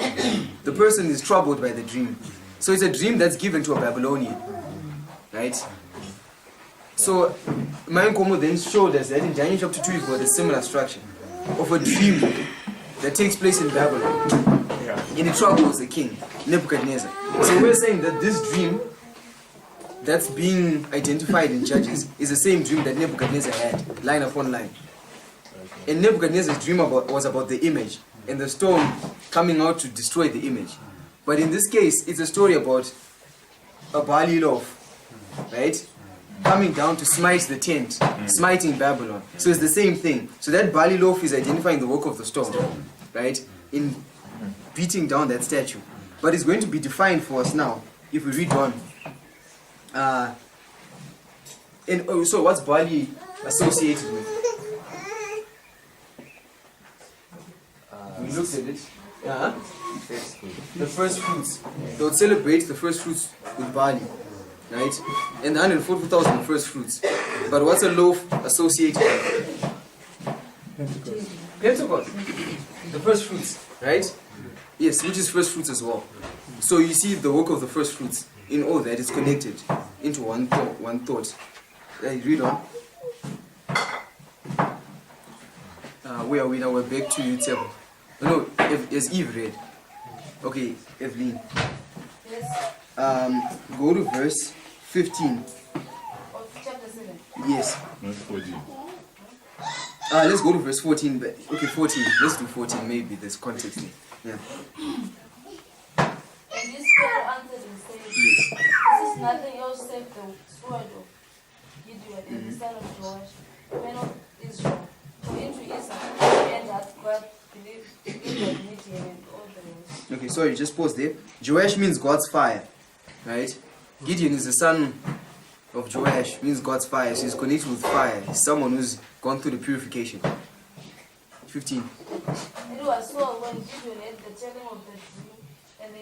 The person is troubled by the dream. So it's a dream that's given to a Babylonian. Right? So Mayankomo then showed us that in Daniel chapter 2 you've got a similar structure of a dream that takes place in Babylon. And it troubles the king, Nebuchadnezzar. So we're saying that this dream that's being identified in Judges is the same dream that Nebuchadnezzar had, line upon line. And Nebuchadnezzar's dream was about the image and the stone coming out to destroy the image. But in this case, it's a story about a barley loaf, right? Coming down to smite the tent, smiting Babylon. So it's the same thing. So that barley loaf is identifying the work of the stone, right? In beating down that statue. But it's going to be defined for us now if we read on. So what's barley associated with? We looked at it. The first fruits. They would celebrate the first fruits with barley. Right? And the 140,000 first fruits. But what's a loaf associated with? Pentecost. The first fruits, right? Yes, which is first fruits as well. So you see the work of the first fruits in all that is connected into one thought. Read on. Where are we now? We're back to you, Tebo. No, is Eve read? Okay, Evelyn. Yes. Go to verse 15. Of chapter 7. Yes. Verse 14. Let's go to verse 14. But okay, 14. Let's do 14. Maybe there's context here. Yeah. And this fellow answered and said, Yes. This is nothing else save the sword of Gideon and the son of Joash, man of Israel. For into Israel and hath God delivered Midian and all the rest. Okay, sorry, just pause there. Joash means God's fire, right? Gideon is the son of Joash, means God's fire. So he's connected with fire. He's someone who's gone through the purification. 15. And it was so when Gideon had the telling of the dream and the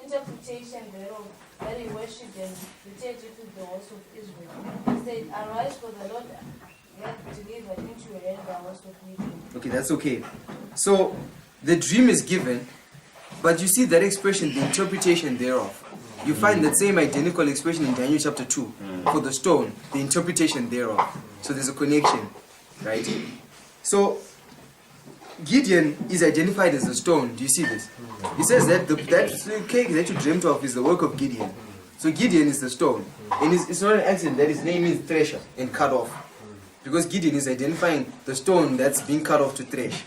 interpretation thereof, that he worshipped and returned it to the host of Israel. He said, Arise, for the Lord hath delivered into your hand the host of Midian. Okay, that's okay. So the dream is given, but you see that expression, the interpretation thereof. You find that same identical expression in Daniel chapter 2 for the stone, the interpretation thereof. So there's a connection, right? So Gideon is identified as a stone. Do you see this? He says that that cake that you dreamt of is the work of Gideon. So Gideon is the stone. And it's not an accident that his name is thresher and cut off. Because Gideon is identifying the stone that's being cut off to thresh.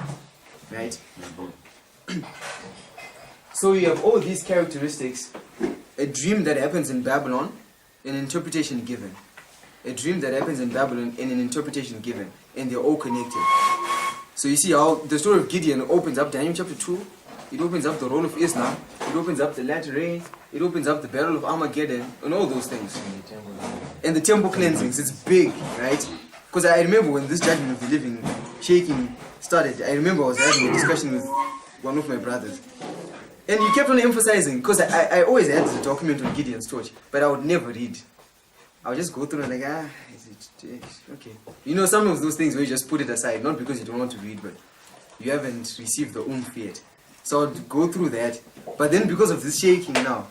Right? So you have all these characteristics. A dream that happens in Babylon, an interpretation given. A dream that happens in Babylon and an interpretation given. And they're all connected. So you see how the story of Gideon opens up Daniel chapter 2. It opens up the role of Islam. It opens up the latter rain. It opens up the battle of Armageddon and all those things. And the temple cleansings. It's big, right? Because I remember when this judgment of the living shaking started, I remember I was having a discussion with one of my brothers. And you kept on emphasizing, because I always had the document on Gideon's torch, but I would never read. I would just go through and like, okay. You know, some of those things where you just put it aside, not because you don't want to read, but you haven't received the oomph yet. So I'd go through that. But then because of this shaking now,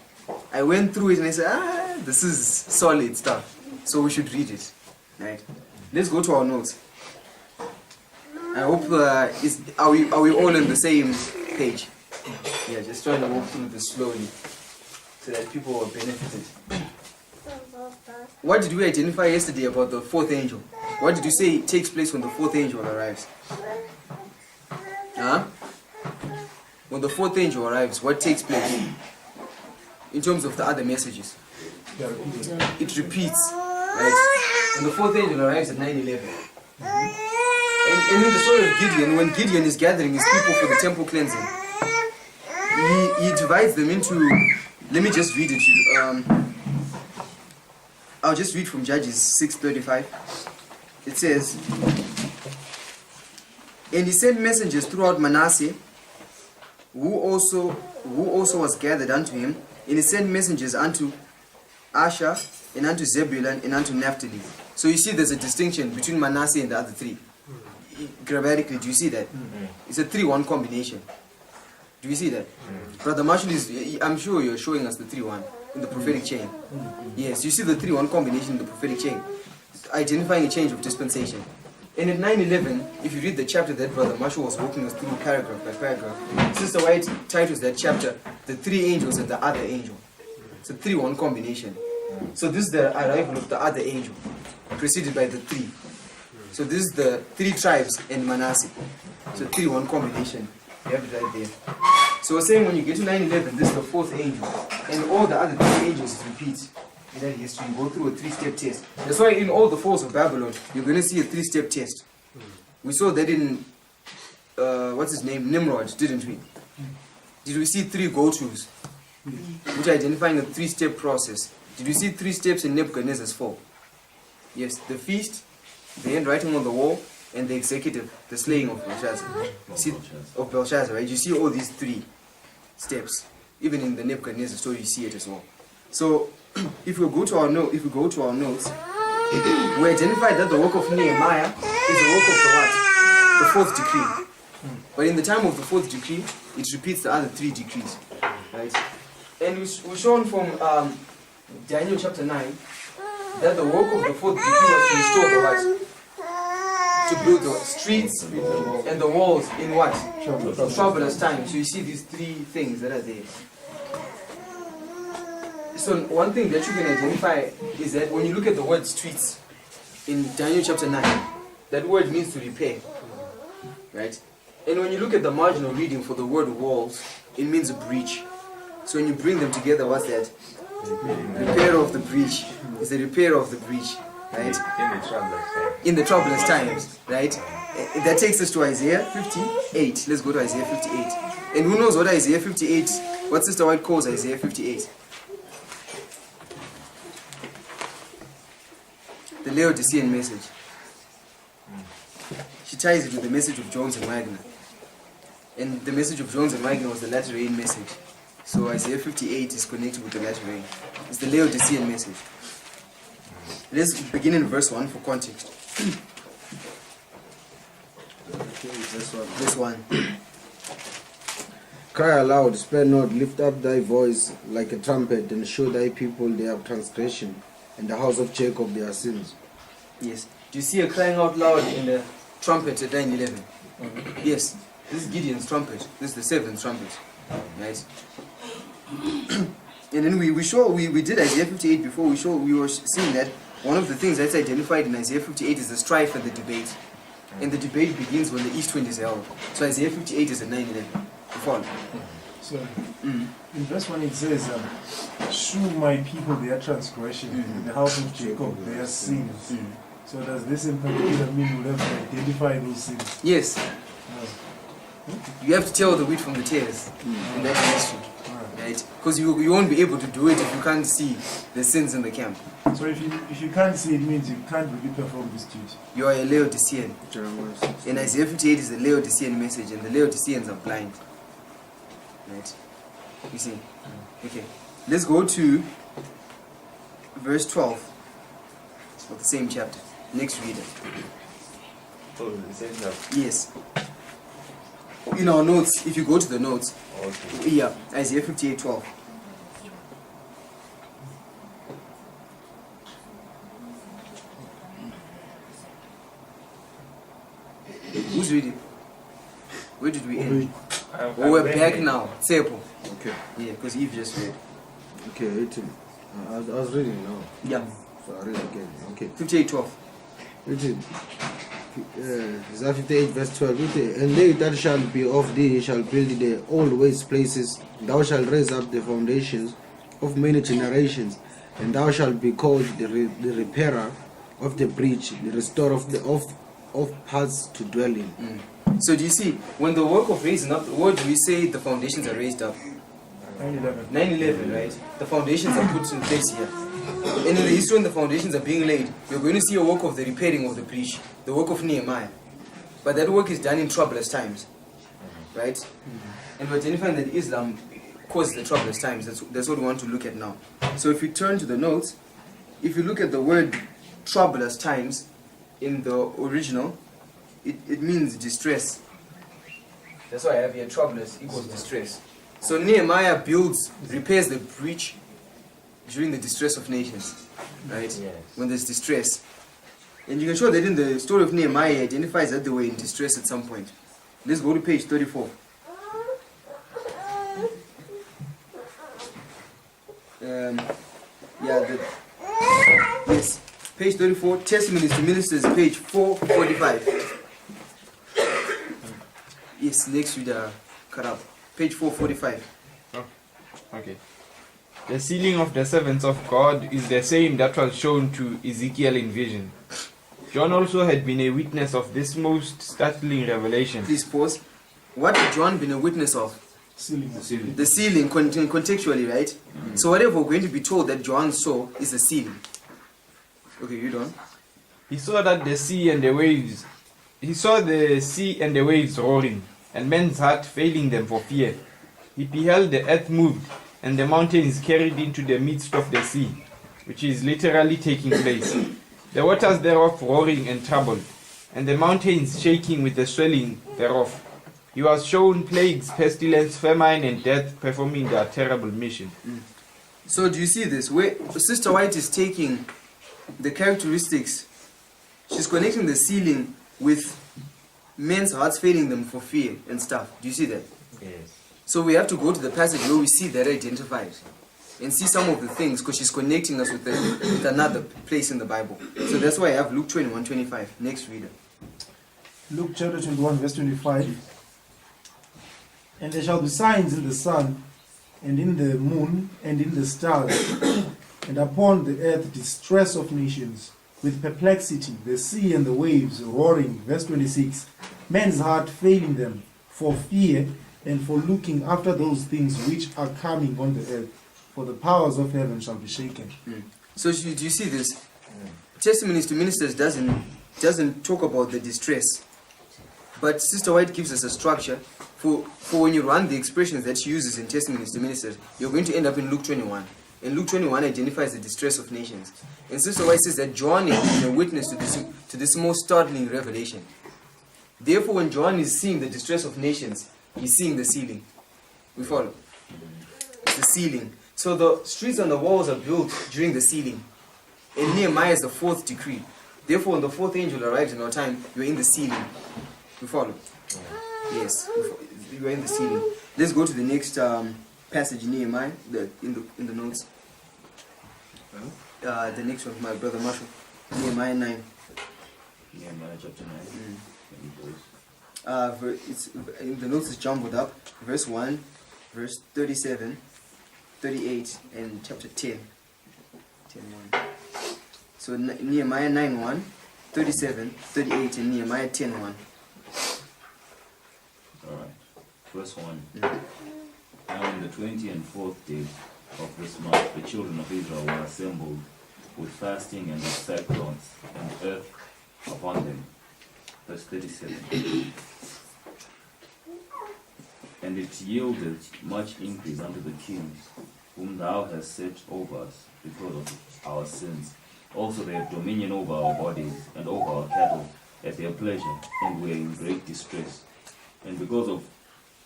I went through it and I said, this is solid stuff. So we should read it. Right? Let's go to our notes. I hope, are we all on the same page? Yeah, just trying to walk through this slowly so that people are benefited. What did we identify yesterday about the fourth angel? What did you say takes place when the fourth angel arrives? Huh? When the fourth angel arrives, what takes place? In terms of the other messages. It repeats. Right? When the fourth angel arrives at 9/11. And in the story of Gideon, when Gideon is gathering his people for the temple cleansing, he divides them into, let me just read it. I'll just read from Judges 6:35. It says, and he sent messengers throughout Manasseh, who also was gathered unto him, and he sent messengers unto Asher, and unto Zebulun, and unto Naphtali. So you see there's a distinction between Manasseh and the other three. Grammatically, do you see that? It's a 3-1 combination. Do you see that? Brother Marshall I'm sure you're showing us the 3-1 in the prophetic chain. Yes, you see the 3-1 combination in the prophetic chain, identifying a change of dispensation. And at 9/11, if you read the chapter that Brother Marshall was walking us through paragraph by paragraph, Sister White titles that chapter, The Three Angels and the Other Angel. It's a 3-1 combination. So this is the arrival of the other angel, preceded by the three. So this is the 3 tribes in Manasseh. It's a 3-1 combination. You have it right there. So we're saying when you get to 9/11, this is the 4th angel. And all the other 3 angels repeat in that history. You go through a 3-step test. That's why in all the falls of Babylon, you're going to see a 3-step test. We saw that in, what's his name? Nimrod, didn't we? Did we see 3 go-tos? Which are identifying a 3-step process. Did we see 3 steps in Nebuchadnezzar's fall? Yes, the feast, the handwriting on the wall, and the executive, the slaying of Belshazzar, right? You see all these 3 steps. Even in the Nebuchadnezzar story, you see it as well. So, if we go to our notes, we identify that the work of Nehemiah is the work of the what? The 4th decree. But in the time of the 4th decree, it repeats the other 3 decrees, right? And we're shown from Daniel chapter 9 that the work of the 4th decree was to restore the what? To build the streets and the walls in what? Troublous times. So you see these 3 things that are there. So one thing that you can identify is that when you look at the word streets in Daniel chapter 9, that word means to repair. Right? And when you look at the marginal reading for the word walls, it means a breach. So when you bring them together, what's that? Repair of the breach. It's the repair of the breach. Right? In the troublous times, right? That takes us to Isaiah 58. Let's go to Isaiah 58. And who knows what Isaiah 58, what Sister White calls Isaiah 58? The Laodicean message. She ties it with the message of Jones and Wagner. And the message of Jones and Wagner was the latter rain message. So Isaiah 58 is connected with the latter rain. It's the Laodicean message. Let's begin in verse 1 for context. Verse 1. Cry aloud, spare not, lift up thy voice like a trumpet, and show thy people their transgression, and the house of Jacob their sins. Yes. Do you see a crying out loud in the trumpet at 9/11? Yes. This is Gideon's trumpet. This is the 7th trumpet. Right? And then we did Isaiah 58 before. We were seeing that one of the things that's identified in Isaiah 58 is the strife and the debate. And the debate begins when the east wind is held. So Isaiah 58 is at 9:11. You follow? So, in verse 1 it says, shew my people their transgression, the house of Jacob their sins. So does this in particular mean we have to identify those sins? Yes. You have to tell the wheat from the tares in that ministry. Right? Because you won't be able to do it if you can't see the sins in the camp. So if you can't see, it means you can't really perform this duty. You are a Laodicean. And Isaiah 58 is a Laodicean message, and the Laodiceans are blind. Right? You see? Okay. Let's go to verse 12 of the same chapter. Next reader. Oh, the same chapter. Yes. In our notes, if you go to the notes, okay. Yeah, Isaiah 58:12. Who's reading? Where did we end? Oh, we're back now. Sepo. Okay. Yeah, because Eve just read. Okay, 18. I was reading now. Yeah. So I read again. Okay. 58:12. 18. Isaiah 58 verse 12. And they that shall be of thee shall build the old waste places. Thou shalt raise up the foundations of many generations, and thou shalt be called the repairer of the breach, the restorer of parts to dwell in. So do you see, when the work of raising up, what do we say the foundations are raised up? 9/11. 9/11, right? The foundations are put in place here. And in the history when the foundations are being laid, you're going to see a work of the repairing of the breach, the work of Nehemiah. But that work is done in troublous times, right? And we're identifying that Islam caused the troublous times. That's what we want to look at now. So if you turn to the notes, if you look at the word troublous times in the original, it means distress. That's why I have here troublous equals distress. So Nehemiah repairs the breach during the distress of nations, right? Yes. When there's distress. And you can show that in the story of Nehemiah, he identifies that they were in distress at some point. Let's go to page 34. Yes, page 34, Testimonies to Ministers, page 445. Yes, next reader, cut up. Page 445. Oh, okay. The sealing of the servants of God is the same that was shown to Ezekiel in vision. John also had been a witness of this most startling revelation. Please pause. What had John been a witness of? Sealing. The sealing, contextually, right? So whatever we're going to be told that John saw is the sealing. Okay, you done? He saw that the sea and the waves. He saw the sea and the waves roaring, and men's heart failing them for fear. He beheld the earth moved, and the mountains carried into the midst of the sea, which is literally taking place. The waters thereof roaring and troubled, and the mountains shaking with the swelling thereof. He was shown plagues, pestilence, famine, and death performing their terrible mission. So do you see this? Where Sister White is taking the characteristics, she's connecting the sealing with men's hearts failing them for fear and stuff. Do you see that? Yes. So we have to go to the passage where we see that identified and see some of the things, because she's connecting us with another place in the Bible. So that's why I have Luke 21:25. Next reader. Luke chapter 21 verse 25. And there shall be signs in the sun, and in the moon, and in the stars, and upon the earth distress of nations, with perplexity, the sea and the waves roaring. Verse 26. Men's heart failing them for fear and for looking after those things which are coming on the earth, for the powers of heaven shall be shaken. So do you see this? Testimonies to Ministers doesn't talk about the distress, but Sister White gives us a structure for when you run the expressions that she uses in Testimonies to Ministers, you're going to end up in Luke 21. And Luke 21 identifies the distress of nations. And Sister White says that John is a witness to this most startling revelation. Therefore, when John is seeing the distress of nations, he's seeing the sealing. We follow? It's the sealing. So the streets and the walls are built during the sealing. And Nehemiah is the fourth decree. Therefore, when the fourth angel arrives in our time, you're in the sealing. We follow? Yes, you are in the sealing. Let's go to the next passage in Nehemiah, in the notes. The next one, my brother Marshall, Nehemiah 9. Nehemiah chapter 9. It's in the notes is jumbled up. Verse 1, verse 37, 38, and chapter 10. 10:1. So Nehemiah 9:1, 37, 38, and Nehemiah 10:1. Alright. Verse 1. Now on the 24th day of this month, the children of Israel were assembled with fasting and with sackcloth and earth upon them. Verse 37. And it yielded much increase unto the kings, whom thou hast set over us, because of our sins. Also they have dominion over our bodies and over our cattle at their pleasure, and we are in great distress. And because of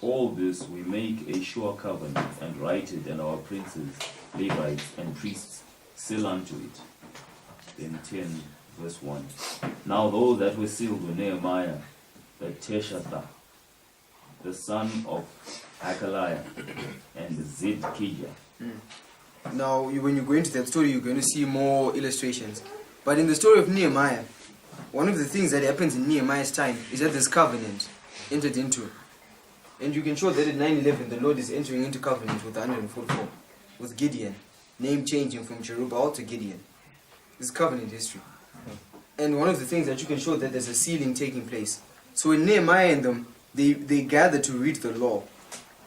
all this we make a sure covenant, and write it, and our princes, Levites, and priests seal unto it. Then 10, verse 1. Now those that were sealed were Nehemiah, the Teshatha, the son of Hakaliah, and Zidkiah. Now, when you go into that story, you're going to see more illustrations. But in the story of Nehemiah, one of the things that happens in Nehemiah's time is that this covenant entered into. And you can show that at 9:11, the Lord is entering into covenant with the 144, with Gideon, name changing from Jerubbaal to Gideon. This is covenant history. And one of the things that you can show that there's a sealing taking place. So in Nehemiah and them, they gather to read the law,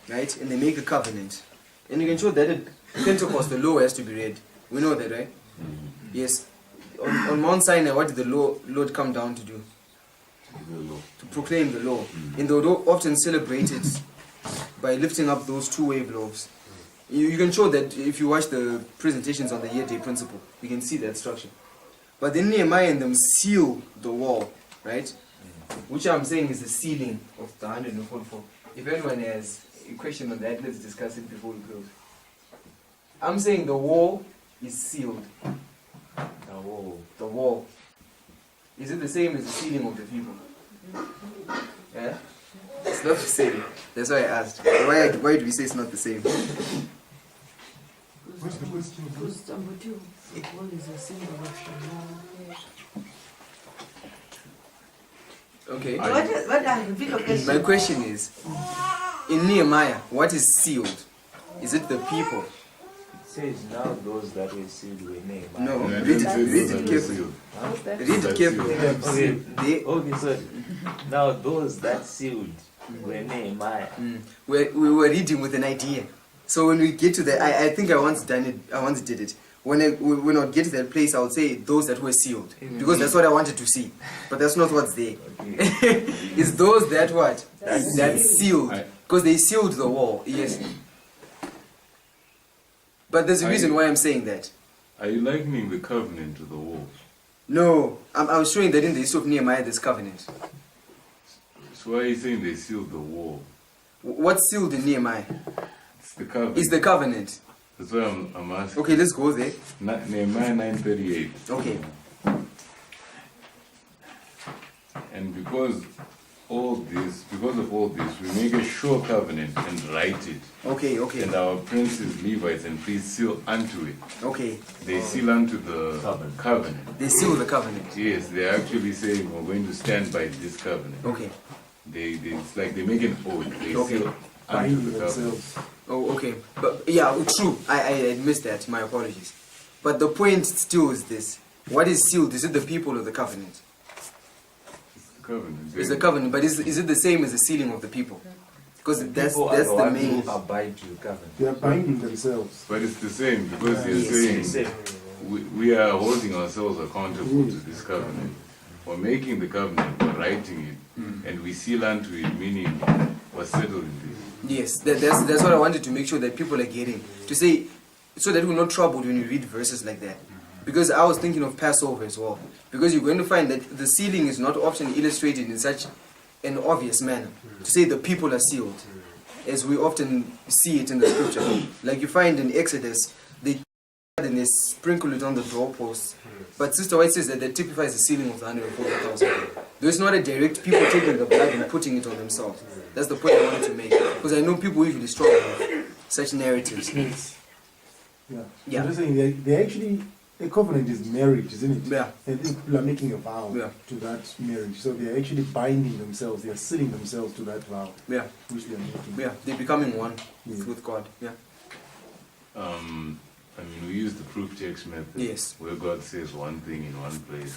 right? And they make a covenant. And you can show that at Pentecost, the law has to be read. We know that, right? Yes. On Mount Sinai, what did the Lord come down to do? To proclaim the law. And they would often celebrate it by lifting up those two wave loaves. You can show that if you watch the presentations on the year-day principle, you can see that structure. But then Nehemiah and them seal the wall, right? Which I'm saying is the sealing of the 144. If anyone has a question on that, let's discuss it before we close. I'm saying the wall is sealed. The wall. The wall. Is it the same as the sealing of the people? Yeah? It's not the same. That's why I asked. Why do we say it's not the same? What's the question? Because number 2, the wall is a symbol of Shalom. Okay. What I repeat the question. My question is, in Nehemiah, what is sealed? Is it the people? It says now those that were sealed were Nehemiah. No, read it carefully. Read it carefully. Okay, so now those that sealed were Nehemiah. We were reading with an idea. So when we get to that, I think I once did it. When I get to that place, I would say those that were sealed. Because that's what I wanted to see. But that's not what's there. It's those that what? That sealed. Because they sealed the wall. Yes. But there's a reason why I'm saying that. Are you likening the covenant to the wall? No. I was showing that in the history of Nehemiah there's covenant. So why are you saying they sealed the wall? What's sealed in Nehemiah? It's the covenant. It's the covenant. That's why I'm asking. Okay, let's go there. Nehemiah 9:38. Okay. And because of all this, we make a sure covenant and write it. Okay. And our princes, Levites, and priests seal unto it. Okay. They seal unto the covenant. They seal the covenant. Yes, they actually say we're going to stand by this covenant. Okay. It's like they make an oath. They seal unto Binding the themselves. Oh, okay. But yeah, true. I missed that. My apologies. But the point still is this: what is sealed? Is it the people of the covenant? Covenant. It's the covenant, but is it the same as the sealing of the people? Because that's the main. Who abide to the covenant. They are binding themselves. But it's the same because you're Yes, saying we are holding ourselves accountable to this covenant. We're making the covenant, we're writing it, and we seal unto it, meaning we're settled in this. Yes, that's what I wanted to make sure that people are getting. To say, so that we're not troubled when you read verses like that. Because I was thinking of Passover as well. Because you're going to find that the sealing is not often illustrated in such an obvious manner. To say the people are sealed, as we often see it in the scripture. Like you find in Exodus, they sprinkle it on the doorposts. But Sister White says that typifies the sealing of the 140,000. Though it's not a direct people taking the blood and putting it on themselves. That's the point I wanted to make. Because I know people usually struggle with such narratives. Yes. Yeah. Yeah. I'm just saying they actually, a covenant is marriage, isn't it? Yeah. And people are making a vow Yeah. to that marriage. So they're actually binding themselves, they're sealing themselves to that vow. Yeah. Which they are making. Yeah. They're becoming one Yeah. with God. Yeah. I mean, we use the proof text method. Yes. Where God says one thing in one place,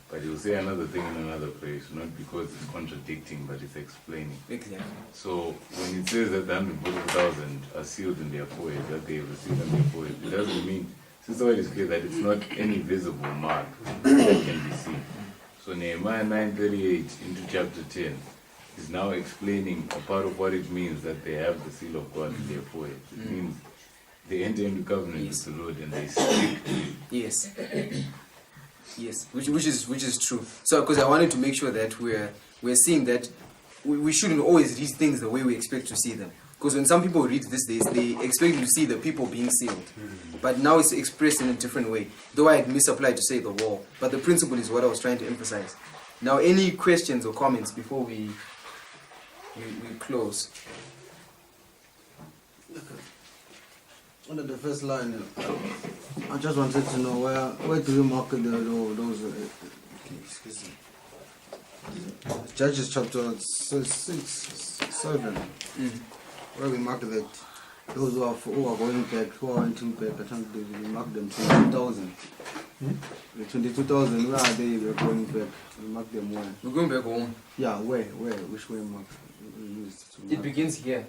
but He'll say another thing in another place, not because it's contradicting, but it's explaining. Exactly. So when it says that the 140,000 are sealed in their forehead, that they have received on their forehead, it doesn't mean, since the word is clear that it's not any visible mark that can be seen. So Nehemiah 9:38 into chapter 10 is now explaining a part of what it means that they have the seal of God in their forehead. It means they enter into covenant with the Lord and they stick to it. Yes. Yes, which is true. So, because I wanted to make sure that we're seeing that we shouldn't always read things the way we expect to see them. Because when some people read these days, they expect to see the people being sealed, but now it's expressed in a different way. Though I had misapplied to say the wall, but the principle is what I was trying to emphasize. Now, any questions or comments before we close? Under the first line, I just wanted to know where do you mark those? Excuse me. Judges chapter 7. Where we mark that those who are going back, who are entering back, I think we mark them 22,000. The 22,000, where are they? They're going back. We mark them where? We're going back home. Yeah, where? Which way mark? It begins here,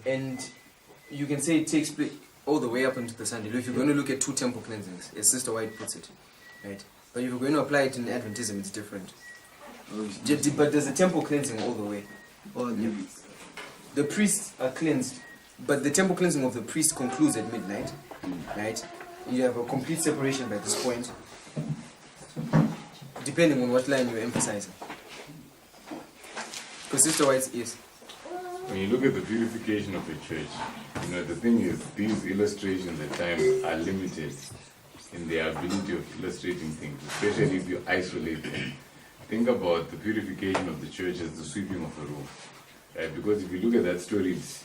and you can say it takes place all the way up into the Sunday. If you're going to look at 2 temple cleansings, as Sister White puts it, right? But if you're going to apply it in Adventism, it's different. But there's a temple cleansing all the way. The priests are cleansed, but the temple cleansing of the priest concludes at midnight, right? You have a complete separation by this point, depending on what line you're emphasizing. Because Sister White is. When you look at the purification of the church, the thing is, these illustrations at times are limited in their ability of illustrating things, especially if you isolate them. Think about the purification of the church as the sweeping of a room, right? Because if you look at that story, it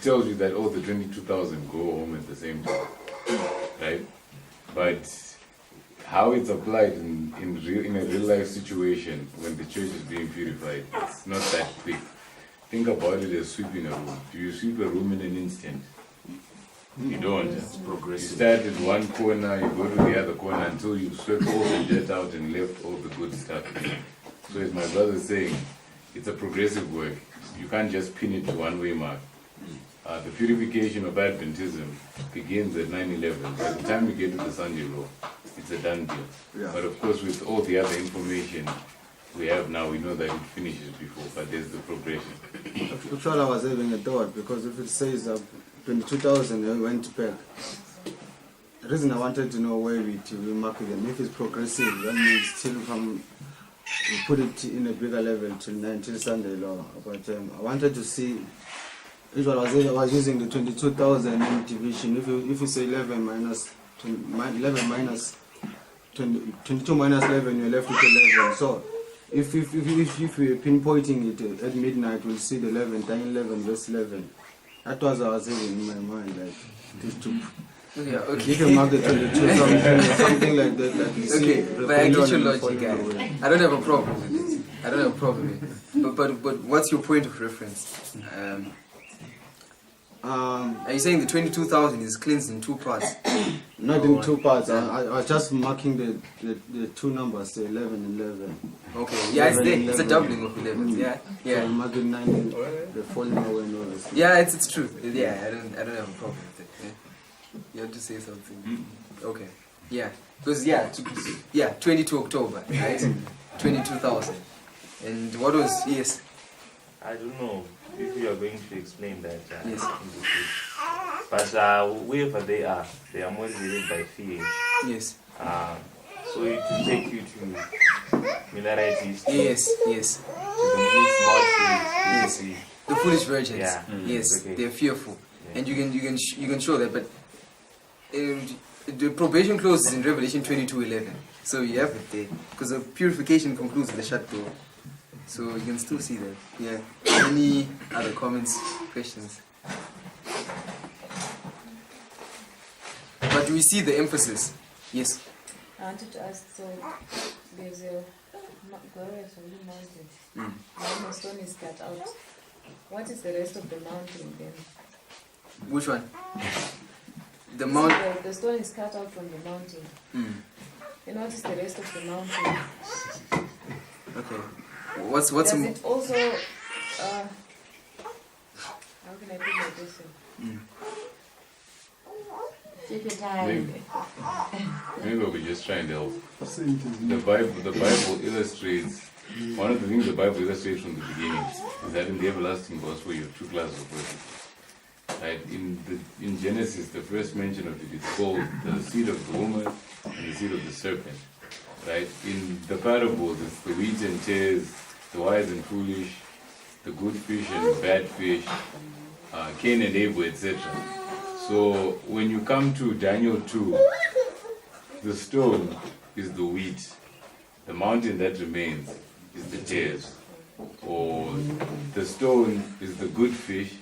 tells you that all the 22,000 go home at the same time, right? But how it's applied in a real life situation when the church is being purified, it's not that quick. Think about it as sweeping a room. Do you sweep a room in an instant? You don't. It's progressive. You start at one corner, you go to the other corner until you swept all the dirt out and left all the good stuff. So as my brother is saying, it's a progressive work. You can't just pin it to one-way mark. The purification of Adventism begins at 9/11. By the time we get to the Sunday law, it's a done deal. Yeah. But of course, with all the other information we have now, we know that it finishes before, but there's the progression. Actually, I was having a thought, because if it says 22,000 they went back, the reason I wanted to know where we mark them, if it's progressive, that means still we put it in a bigger level till Sunday law. But I wanted to see, usually I was using the 22,000 in division. If you say 11 minus 22 minus 11, you're left with 11. So if we're pinpointing it at midnight, we'll see the 11, Daniel 11, verse 11. That was what I was having in my mind, like this to. Yeah, okay. You can mark the 22 something like that. Like you see, but I get your logic, guys. I don't have a problem with it. I don't have a problem with it. But what's your point of reference? Are you saying the 22,000 is cleansed in 2 parts? Not in 2 parts. I was just marking the 2 numbers, the 11 and 11. Okay, yeah, it's there. It's a doubling of 11. Yeah, yeah. So marking 9, the falling away and all this. Yeah, it's true. Yeah, I don't have a problem with it. Yeah. You have to say something. Okay. Yeah, because 22 October, right? 22,000. And what was yes? I don't know if you are going to explain that. Yes. But wherever they are motivated by fear. Yes. So it will take you to minorities. Yes. To the mixed multitudes. Yes. The foolish virgins. Yeah. Yes. Okay. They're fearful, and you can show that. But the probation clause is in Revelation 22:11. So you have it there, because the purification concludes with the shut door. So you can still see that. Yeah. Any other comments, questions? but we see the emphasis. Yes. I wanted to ask, so there's a glorious holy mountain. When the stone is cut out, what is the rest of the mountain then? Which one? The So mount. the stone is cut out from the mountain. And what is the rest of the mountain? Okay. What's Does m- it also, how can I put my question? Take your time. Maybe we just try and help. The Bible illustrates, one of the things the Bible illustrates from the beginning is that in the everlasting gospel you have two classes of persons. Right? In Genesis, the first mention of it is called the seed of the woman and the seed of the serpent. Right? In the parables, it's the wheat and tares, the wise and foolish, the good fish and the bad fish, Cain and Abel, etc. So when you come to Daniel 2, the stone is the wheat, the mountain that remains is the tares, or the stone is the good fish,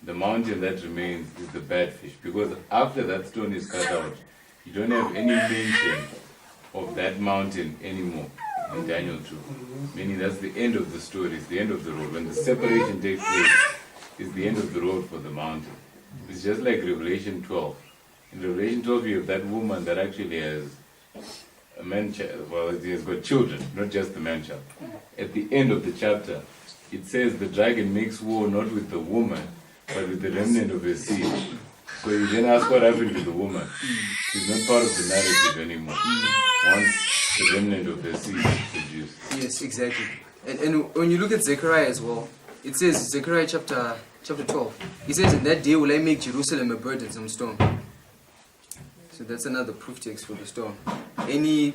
the mountain that remains is the bad fish. Because after that stone is cut out, you don't have any mention of that mountain anymore in Daniel 2. Meaning that's the end of the story, it's the end of the road. When the separation takes place, it's the end of the road for the mountain. It's just like Revelation 12. In Revelation 12, you have that woman that actually has a man child. Well, he has got children, not just the man child. At the end of the chapter, it says the dragon makes war not with the woman, but with the remnant of her seed. So you then ask what happened to the woman. She's not part of the narrative anymore. Once the remnant of her seed is produced. Yes, exactly. And when you look at Zechariah as well, it says, Zechariah chapter 12, he says, in that day will I make Jerusalem a burdensome stone. So that's another proof text for the stone. Any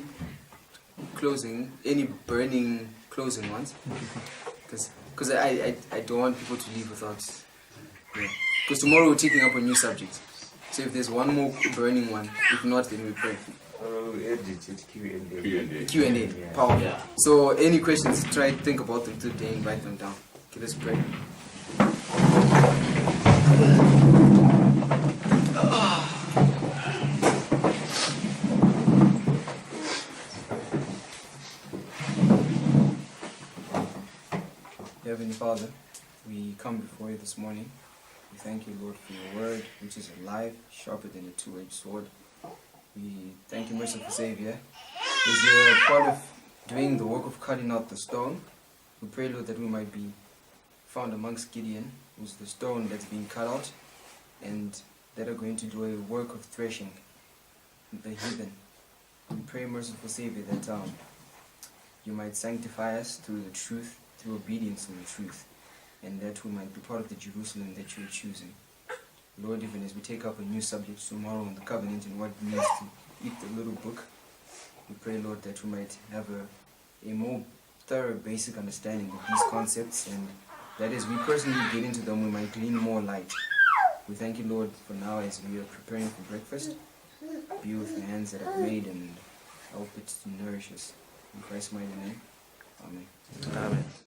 burning closing ones? Because I don't want people to leave without... Because tomorrow we're taking up a new subject. So if there's one more burning one, if not, then we pray. Q&A. Powerful. Yeah. So any questions, try to think about them today and write them down. Okay, let's pray. Heavenly Father, we come before you this morning. We thank you, Lord, for your word, which is alive, sharper than a two-edged sword. We thank you, merciful Savior, as you're part of doing the work of cutting out the stone. We pray, Lord, that we might be found amongst Gideon, who's the stone that's being cut out, and that are going to do a work of threshing the heathen. We pray, merciful Savior, that you might sanctify us through the truth, through obedience in the truth, and that we might be part of the Jerusalem that you're choosing. Lord, even as we take up a new subject tomorrow on the covenant and what it means to eat the little book, we pray, Lord, that we might have a more thorough, basic understanding of these concepts, and that as we personally get into them, we might glean more light. We thank you, Lord, for now as we are preparing for breakfast. Be with the hands that have made and help it to nourish us. In Christ's mighty name, amen. Amen.